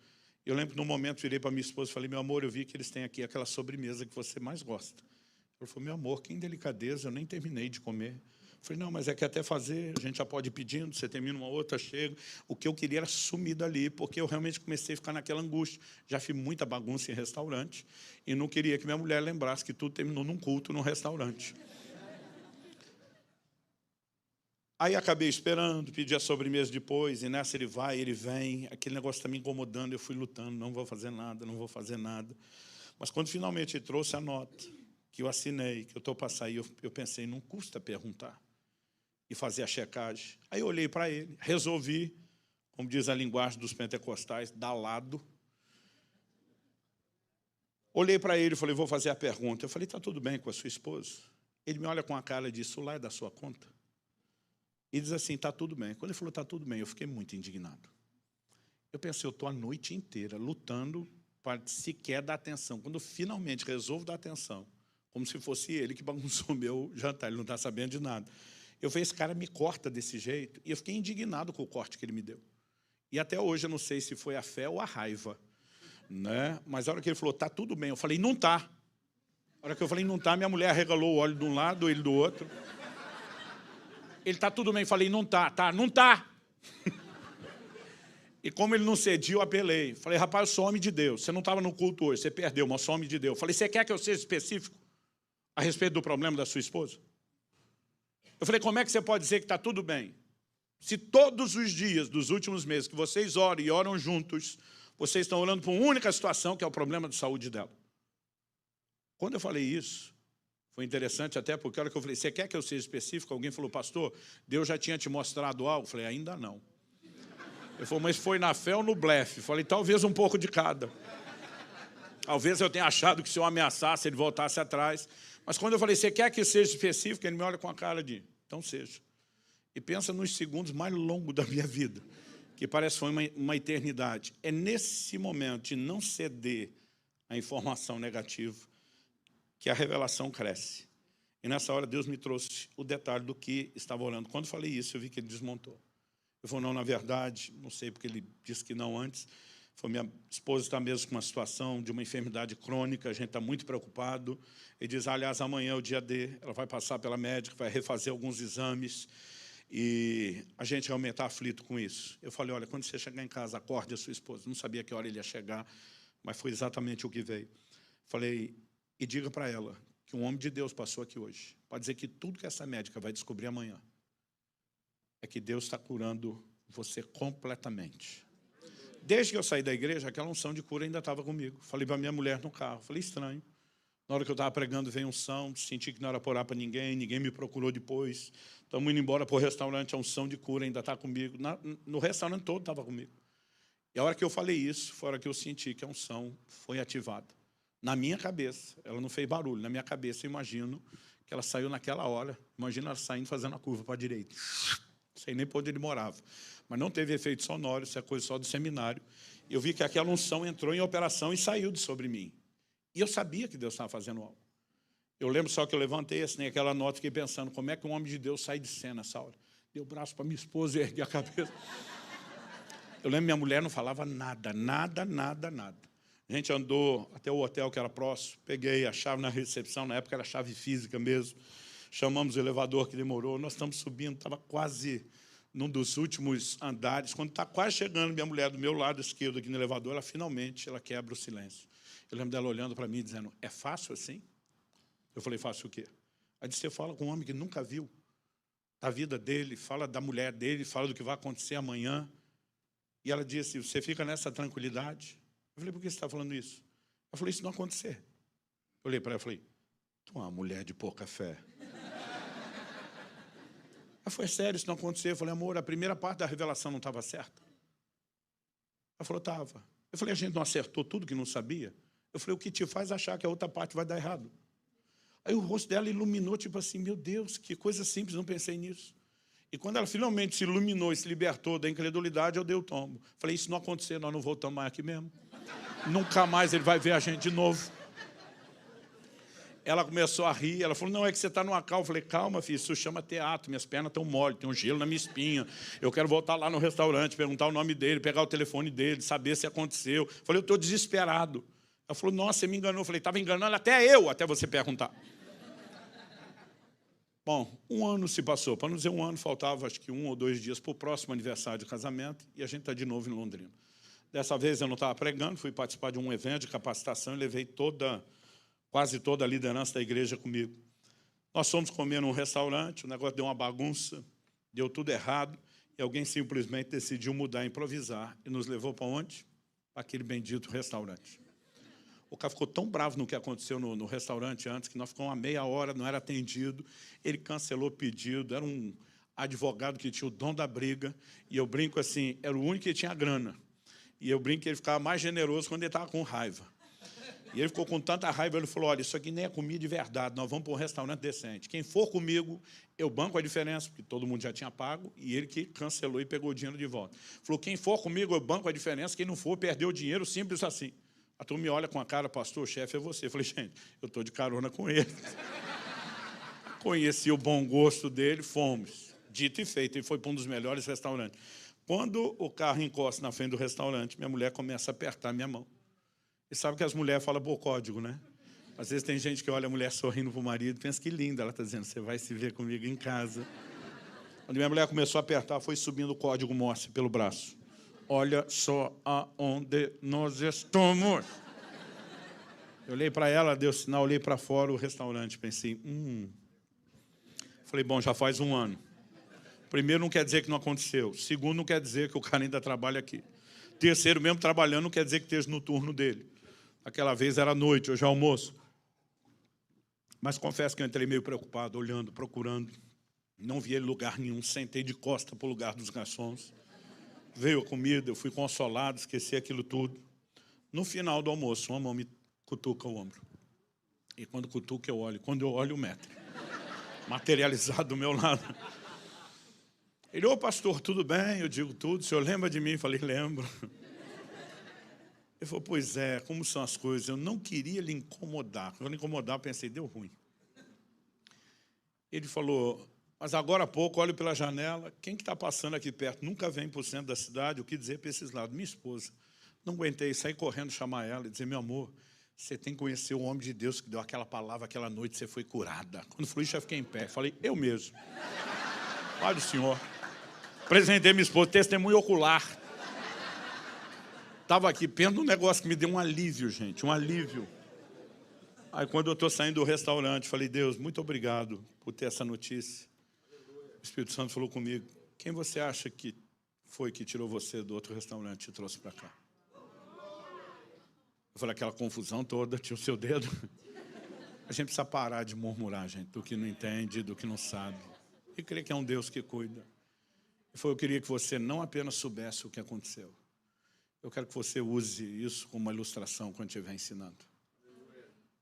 Eu lembro que num momento virei para minha esposa e falei, meu amor, eu vi que eles têm aqui aquela sobremesa que você mais gosta. Ela falou, meu amor, que indelicadeza, eu nem terminei de comer. Eu falei, não, mas é que até fazer, a gente já pode ir pedindo, você termina uma outra, chega. O que eu queria era sumir dali, porque eu realmente comecei a ficar naquela angústia. Já fiz muita bagunça em restaurante e não queria que minha mulher lembrasse que tudo terminou num culto, num restaurante. Aí acabei esperando, pedi a sobremesa depois, e nessa ele vai, ele vem, aquele negócio está me incomodando, eu fui lutando, não vou fazer nada, não vou fazer nada. Mas quando finalmente ele trouxe a nota, que eu assinei, que eu estou para sair, eu pensei, não custa perguntar e fazer a checagem. Aí eu olhei para ele, resolvi, como diz a linguagem dos pentecostais, dar lado. Olhei para ele e falei, vou fazer a pergunta. Eu falei, está tudo bem com a sua esposa? Ele me olha com a cara e disse, isso lá é da sua conta? E diz assim, está tudo bem. Quando ele falou, está tudo bem, eu fiquei muito indignado. Eu pensei, eu estou a noite inteira lutando para sequer dar atenção. Quando eu finalmente resolvo dar atenção, como se fosse ele que bagunçou o meu jantar, ele não está sabendo de nada. Eu falei, esse cara me corta desse jeito, e eu fiquei indignado com o corte que ele me deu. E até hoje eu não sei se foi a fé ou a raiva, né? Mas a hora que ele falou, está tudo bem, eu falei, não está. A hora que eu falei, não está, minha mulher arregalou o óleo de um lado, ele do outro. Ele está tudo bem, falei, não está, não está. E como ele não cedia, eu apelei. Falei, rapaz, eu sou homem de Deus, você não estava no culto hoje, você perdeu, mas eu sou homem de Deus. Falei, você quer que eu seja específico a respeito do problema da sua esposa? Eu falei, como é que você pode dizer que está tudo bem? Se todos os dias dos últimos meses que vocês oram e oram juntos, vocês estão orando por uma única situação, que é o problema de saúde dela. Quando eu falei isso, foi interessante até porque a hora que eu falei, você quer que eu seja específico? Alguém falou, pastor, Deus já tinha te mostrado algo? Eu falei, ainda não. Ele falou, mas foi na fé ou no blefe? Eu falei, talvez um pouco de cada. Talvez eu tenha achado que se eu ameaçasse, ele voltasse atrás. Mas quando eu falei, você quer que seja específico? Ele me olha com a cara de, então seja. E pensa nos segundos mais longos da minha vida, que parece que foi uma eternidade. É nesse momento de não ceder à informação negativa que a revelação cresce. E nessa hora Deus me trouxe o detalhe do que estava orando. Quando falei isso, eu vi que ele desmontou. Eu falei, não, na verdade, não sei porque ele disse que não antes, foi minha esposa está mesmo com uma situação de uma enfermidade crônica, a gente está muito preocupado. Ele diz, aliás, amanhã é o dia D, ela vai passar pela médica, vai refazer alguns exames, e a gente realmente está aflito com isso. Eu falei, olha, quando você chegar em casa, acorde a sua esposa. Não sabia que hora ele ia chegar, mas foi exatamente o que veio. Falei, e diga para ela que um homem de Deus passou aqui hoje. Pode dizer que tudo que essa médica vai descobrir amanhã é que Deus está curando você completamente. Desde que eu saí da igreja, aquela unção de cura ainda estava comigo. Falei para minha mulher no carro, falei, estranho. Na hora que eu estava pregando, veio unção, senti que não era por orar para ninguém me procurou depois. Estamos indo embora para o restaurante, a unção de cura ainda está comigo. No restaurante todo estava comigo. E a hora que eu falei isso, foi a hora que eu senti que a unção foi ativada. Na minha cabeça, ela não fez barulho, na minha cabeça eu imagino que ela saiu naquela hora, imagina ela saindo fazendo a curva para a direita. Não sei nem por onde ele morava. Mas não teve efeito sonoro, isso é coisa só do seminário. Eu vi que aquela unção entrou em operação e saiu de sobre mim. E eu sabia que Deus estava fazendo algo. Eu lembro só que eu levantei assim, aquela nota, fiquei pensando, como é que um homem de Deus sai de cena nessa hora? Dei o braço para minha esposa e ergui a cabeça. Eu lembro que minha mulher não falava nada. A gente andou até o hotel que era próximo, peguei a chave na recepção, na época era chave física mesmo, chamamos o elevador que demorou, nós estamos subindo, estava quase num dos últimos andares, quando está quase chegando minha mulher do meu lado esquerdo aqui no elevador, ela finalmente quebra o silêncio. Eu lembro dela olhando para mim e dizendo, é fácil assim? Eu falei, fácil o quê? Aí disse, você fala com um homem que nunca viu a vida dele, fala da mulher dele, fala do que vai acontecer amanhã. E ela disse, você fica nessa tranquilidade? Eu falei, por que você está falando isso? Eu falei, isso não acontecer. Eu olhei para ela e falei, tu é uma mulher de pouca fé. Ela falou, é sério, isso não acontecer. Eu falei, amor, a primeira parte da revelação não estava certa? Ela falou, estava. Eu falei, a gente não acertou tudo que não sabia? Eu falei, o que te faz achar que a outra parte vai dar errado? Aí o rosto dela iluminou, tipo assim, meu Deus, que coisa simples, não pensei nisso. E quando ela finalmente se iluminou e se libertou da incredulidade, eu dei o tombo. Falei, isso não acontecer, nós não voltamos mais aqui mesmo. Nunca mais ele vai ver a gente de novo. Ela começou a rir, ela falou, não, é que você está numa calma. Eu falei, calma, filho, isso chama teatro, minhas pernas estão mole, tem um gelo na minha espinha. Eu quero voltar lá no restaurante, perguntar o nome dele, pegar o telefone dele, saber se aconteceu. Eu falei, eu estou desesperado. Ela falou, nossa, você me enganou. Eu falei, estava enganando até você perguntar. Bom, um ano se passou. Para não dizer um ano, faltava acho que 1 ou 2 dias para o próximo aniversário de casamento, e a gente está de novo em Londrina. Dessa vez eu não estava pregando, fui participar de um evento de capacitação e levei quase toda a liderança da igreja comigo. Nós fomos comer num restaurante, o negócio deu uma bagunça, deu tudo errado, e alguém simplesmente decidiu mudar, improvisar, e nos levou para onde? Para aquele bendito restaurante. O cara ficou tão bravo no que aconteceu no restaurante antes, que nós ficamos uma meia hora, não era atendido, ele cancelou o pedido, era um advogado que tinha o dom da briga, e eu brinco assim, era o único que tinha grana. E eu brinco que ele ficava mais generoso quando ele estava com raiva. E ele ficou com tanta raiva, ele falou, olha, isso aqui nem é comida de verdade, nós vamos para um restaurante decente. Quem for comigo, eu banco a diferença, porque todo mundo já tinha pago, e ele que cancelou e pegou o dinheiro de volta. Falou, quem for comigo, eu banco a diferença, quem não for, perdeu o dinheiro, simples assim. A turma me olha com a cara, pastor, o chefe é você. Eu falei, gente, eu estou de carona com ele. Conheci o bom gosto dele, fomos. Dito e feito, ele foi para um dos melhores restaurantes. Quando o carro encosta na frente do restaurante, minha mulher começa a apertar minha mão. E sabe que as mulheres falam por código, né? Às vezes tem gente que olha a mulher sorrindo para o marido, pensa que linda, ela está dizendo, você vai se ver comigo em casa. Quando minha mulher começou a apertar, foi subindo o código Morse pelo braço. Olha só aonde nós estamos. Eu olhei para ela, deu sinal, olhei para fora o restaurante, pensei, Falei, bom, já faz 1 ano. Primeiro, não quer dizer que não aconteceu. Segundo, não quer dizer que o cara ainda trabalha aqui. Terceiro, mesmo trabalhando, não quer dizer que esteja no turno dele. Aquela vez era noite, hoje é almoço. Mas confesso que eu entrei meio preocupado, olhando, procurando. Não vi ele em lugar nenhum, sentei de costa para o lugar dos garçons. Veio a comida, eu fui consolado, esqueci aquilo tudo. No final do almoço, uma mão me cutuca o ombro. E quando cutuca, eu olho. Quando eu olho, o Metro. Materializado do meu lado. Ele, ô pastor, tudo bem? Eu digo tudo. O senhor lembra de mim? Eu falei, lembro. Ele falou, pois é, como são as coisas? Eu não queria lhe incomodar. Quando eu lhe incomodar, eu pensei, deu ruim. Ele falou, mas agora há pouco, olho pela janela, quem que está passando aqui perto? Nunca vem para o centro da cidade, o que dizer para esses lados? Minha esposa. Não aguentei, saí correndo chamar ela e dizer, meu amor, você tem que conhecer o homem de Deus que deu aquela palavra, aquela noite você foi curada. Quando falou isso, eu fiquei em pé. Falei, eu mesmo. Olha o senhor. Apresentei minha esposa, testemunho ocular. Estava aqui, pendo um negócio que me deu um alívio, gente, um alívio. Aí, quando eu estou saindo do restaurante, falei, Deus, muito obrigado por ter essa notícia. O Espírito Santo falou comigo, quem você acha que foi que tirou você do outro restaurante e te trouxe para cá? Eu falei, aquela confusão toda, tinha o seu dedo. A gente precisa parar de murmurar, gente, do que não entende, do que não sabe. E crer que é um Deus que cuida. Ele falou, eu queria que você não apenas soubesse o que aconteceu. Eu quero que você use isso como uma ilustração quando estiver ensinando.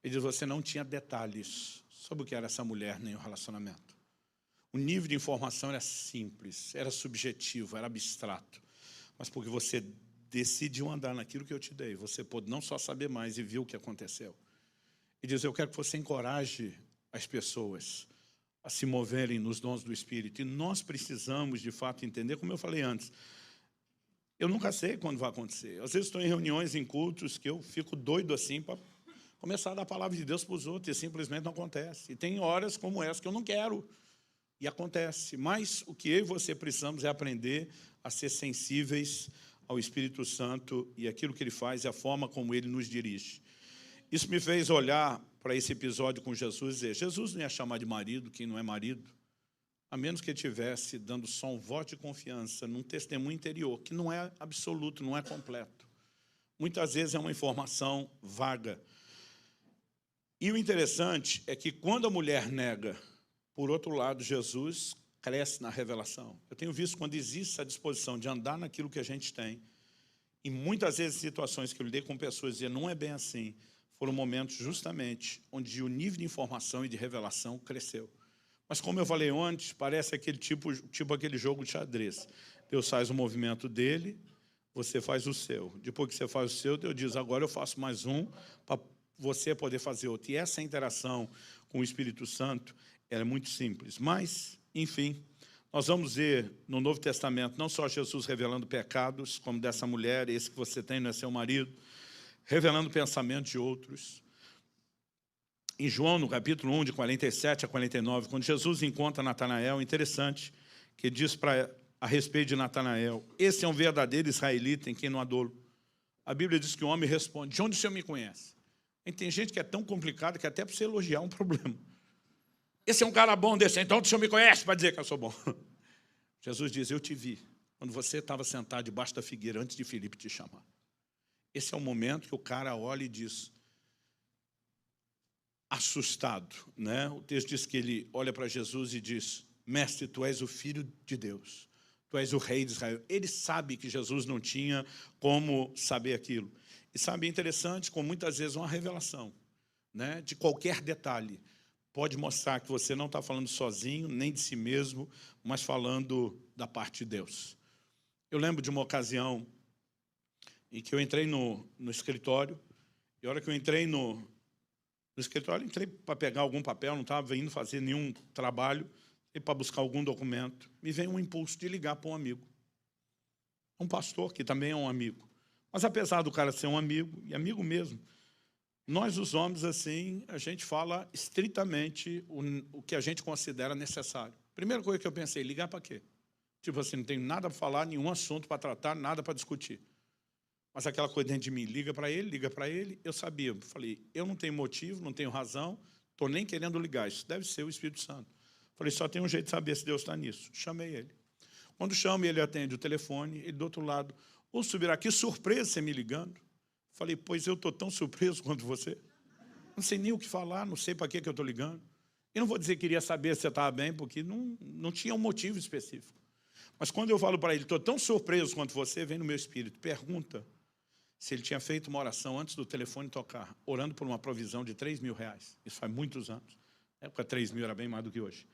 Ele diz, você não tinha detalhes sobre o que era essa mulher nem o relacionamento. O nível de informação era simples, era subjetivo, era abstrato. Mas porque você decidiu andar naquilo que eu te dei, você pôde não só saber mais e viu o que aconteceu. Ele diz, eu quero que você encoraje as pessoas a se moverem nos dons do Espírito. E nós precisamos, de fato, entender, como eu falei antes, eu nunca sei quando vai acontecer. Às vezes estou em reuniões, em cultos, que eu fico doido assim para começar a dar a palavra de Deus para os outros, e simplesmente não acontece. E tem horas como essa que eu não quero, e acontece. Mas o que eu e você precisamos é aprender a ser sensíveis ao Espírito Santo e aquilo que Ele faz e a forma como Ele nos dirige. Isso me fez olhar para esse episódio com Jesus e dizer, Jesus não ia chamar de marido quem não é marido, a menos que ele estivesse dando só um voto de confiança num testemunho interior, que não é absoluto, não é completo. Muitas vezes é uma informação vaga. E o interessante é que quando a mulher nega, por outro lado, Jesus cresce na revelação. Eu tenho visto quando existe essa disposição de andar naquilo que a gente tem, e muitas vezes situações que eu lidei com pessoas dizendo, não é bem assim, foram momentos justamente onde o nível de informação e de revelação cresceu. Mas como eu falei antes, parece aquele tipo aquele jogo de xadrez. Deus faz o movimento dele, você faz o seu. Depois que você faz o seu, Deus diz, agora eu faço mais um para você poder fazer outro. E essa interação com o Espírito Santo é muito simples. Mas, enfim, nós vamos ver no Novo Testamento não só Jesus revelando pecados, como dessa mulher, esse que você tem não é seu marido, revelando pensamentos de outros. em João, no capítulo 1, de 47 a 49, quando Jesus encontra Natanael, interessante, que diz a respeito de Natanael, esse é um verdadeiro israelita em quem não há dolo. A Bíblia diz que o homem responde, de onde o Senhor me conhece? E tem gente que é tão complicado que até para você elogiar um problema. Esse é um cara bom desse, então o Senhor me conhece para dizer que eu sou bom. Jesus diz, eu te vi quando você estava sentado debaixo da figueira antes de Filipe te chamar. Esse é o momento que o cara olha e diz, assustado, né? O texto diz que ele olha para Jesus e diz, mestre, tu és o Filho de Deus, tu és o Rei de Israel. Ele sabe que Jesus não tinha como saber aquilo. E sabe, é interessante, como muitas vezes uma revelação, né, de qualquer detalhe, pode mostrar que você não está falando sozinho, nem de si mesmo, mas falando da parte de Deus. Eu lembro de uma ocasião em que eu entrei no escritório, e a hora que eu entrei no escritório, entrei para pegar algum papel, não estava indo fazer nenhum trabalho, e para buscar algum documento, me veio um impulso de ligar para um amigo. Um pastor, que também é um amigo. Mas apesar do cara ser um amigo, e amigo mesmo, nós, os homens, assim, a gente fala estritamente o que a gente considera necessário. Primeira coisa que eu pensei, ligar para quê? Tipo assim, não tenho nada para falar, nenhum assunto para tratar, nada para discutir. Mas aquela coisa dentro de mim, liga para ele, eu sabia. Falei, eu não tenho motivo, não tenho razão, estou nem querendo ligar, isso deve ser o Espírito Santo. Falei, só tem um jeito de saber se Deus está nisso. Chamei ele. Quando chamo, ele atende o telefone, ele do outro lado, ô Subirá, que surpresa você me ligando. Falei, pois eu estou tão surpreso quanto você. Não sei nem o que falar, não sei para que eu estou ligando. E não vou dizer que queria saber se você estava bem, porque não tinha um motivo específico. Mas quando eu falo para ele, estou tão surpreso quanto você, vem no meu espírito, pergunta se ele tinha feito uma oração antes do telefone tocar, orando por uma provisão de R$3.000. Isso faz muitos anos. Na época, 3.000 era bem mais do que hoje.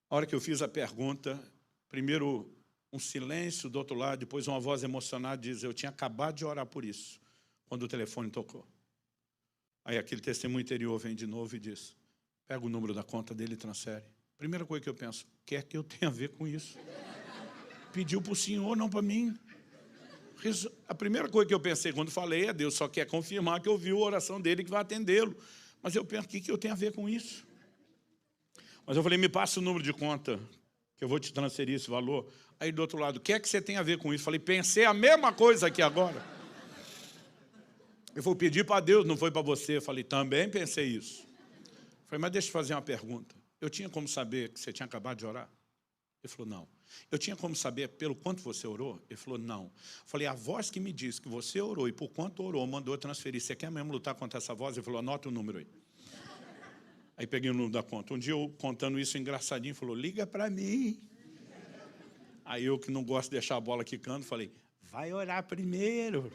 A hora que eu fiz a pergunta, primeiro um silêncio do outro lado, depois uma voz emocionada diz, eu tinha acabado de orar por isso, quando o telefone tocou. Aí aquele testemunho interior vem de novo e diz, pega o número da conta dele e transfere. Primeira coisa que eu penso, o que é que eu tenho a ver com isso? Pediu para o senhor, não para mim. A primeira coisa que eu pensei quando falei é, Deus só quer confirmar que ouviu a oração dele que vai atendê-lo. Mas eu penso, o que eu tenho a ver com isso? Mas eu falei, me passa o número de conta, que eu vou te transferir esse valor. Aí do outro lado, o que é que você tem a ver com isso? Falei, pensei a mesma coisa aqui agora. Eu vou pedir para Deus, não foi para você. Eu falei, também pensei isso. Eu falei, mas deixa eu fazer uma pergunta. Eu tinha como saber que você tinha acabado de orar? Ele falou, não. Eu tinha como saber pelo quanto você orou? Ele falou, não. Eu falei, a voz que me disse que você orou e por quanto orou, mandou transferir. Você quer mesmo lutar contra essa voz? Ele falou, anota o número aí. Aí peguei o número da conta. Um dia eu contando isso engraçadinho, falou, liga para mim. Aí eu que não gosto de deixar a bola quicando, falei, vai orar primeiro.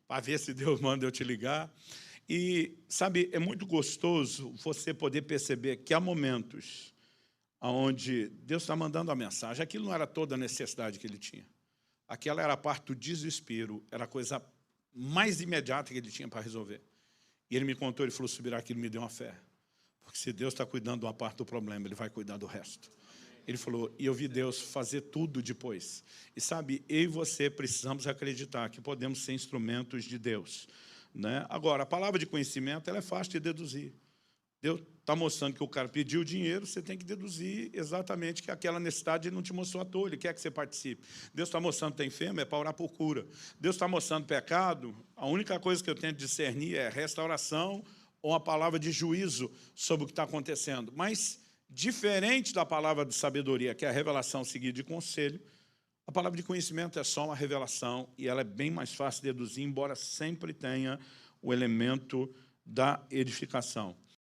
Para ver se Deus manda eu te ligar. E, sabe, é muito gostoso você poder perceber que há momentos onde Deus está mandando a mensagem. Aquilo não era toda a necessidade que ele tinha. Aquela era a parte do desespero, era a coisa mais imediata que ele tinha para resolver. E ele me contou, ele falou, Subirá, que ele me deu uma fé. Porque se Deus está cuidando de uma parte do problema, ele vai cuidar do resto. Ele falou, e eu vi Deus fazer tudo depois. E sabe, eu e você precisamos acreditar que podemos ser instrumentos de Deus, né? Agora, a palavra de conhecimento, ela é fácil de deduzir. Deus está mostrando que o cara pediu dinheiro, você tem que deduzir exatamente que aquela necessidade ele não te mostrou à toa, ele quer que você participe. Deus está mostrando que está enfermo, é para orar por cura. Deus está mostrando pecado, a única coisa que eu tento discernir é restauração ou uma palavra de juízo sobre o que está acontecendo. Mas, diferente da palavra de sabedoria, que é a revelação seguida de conselho, a palavra de conhecimento é só uma revelação e ela é bem mais fácil de deduzir, embora sempre tenha o elemento da edificação.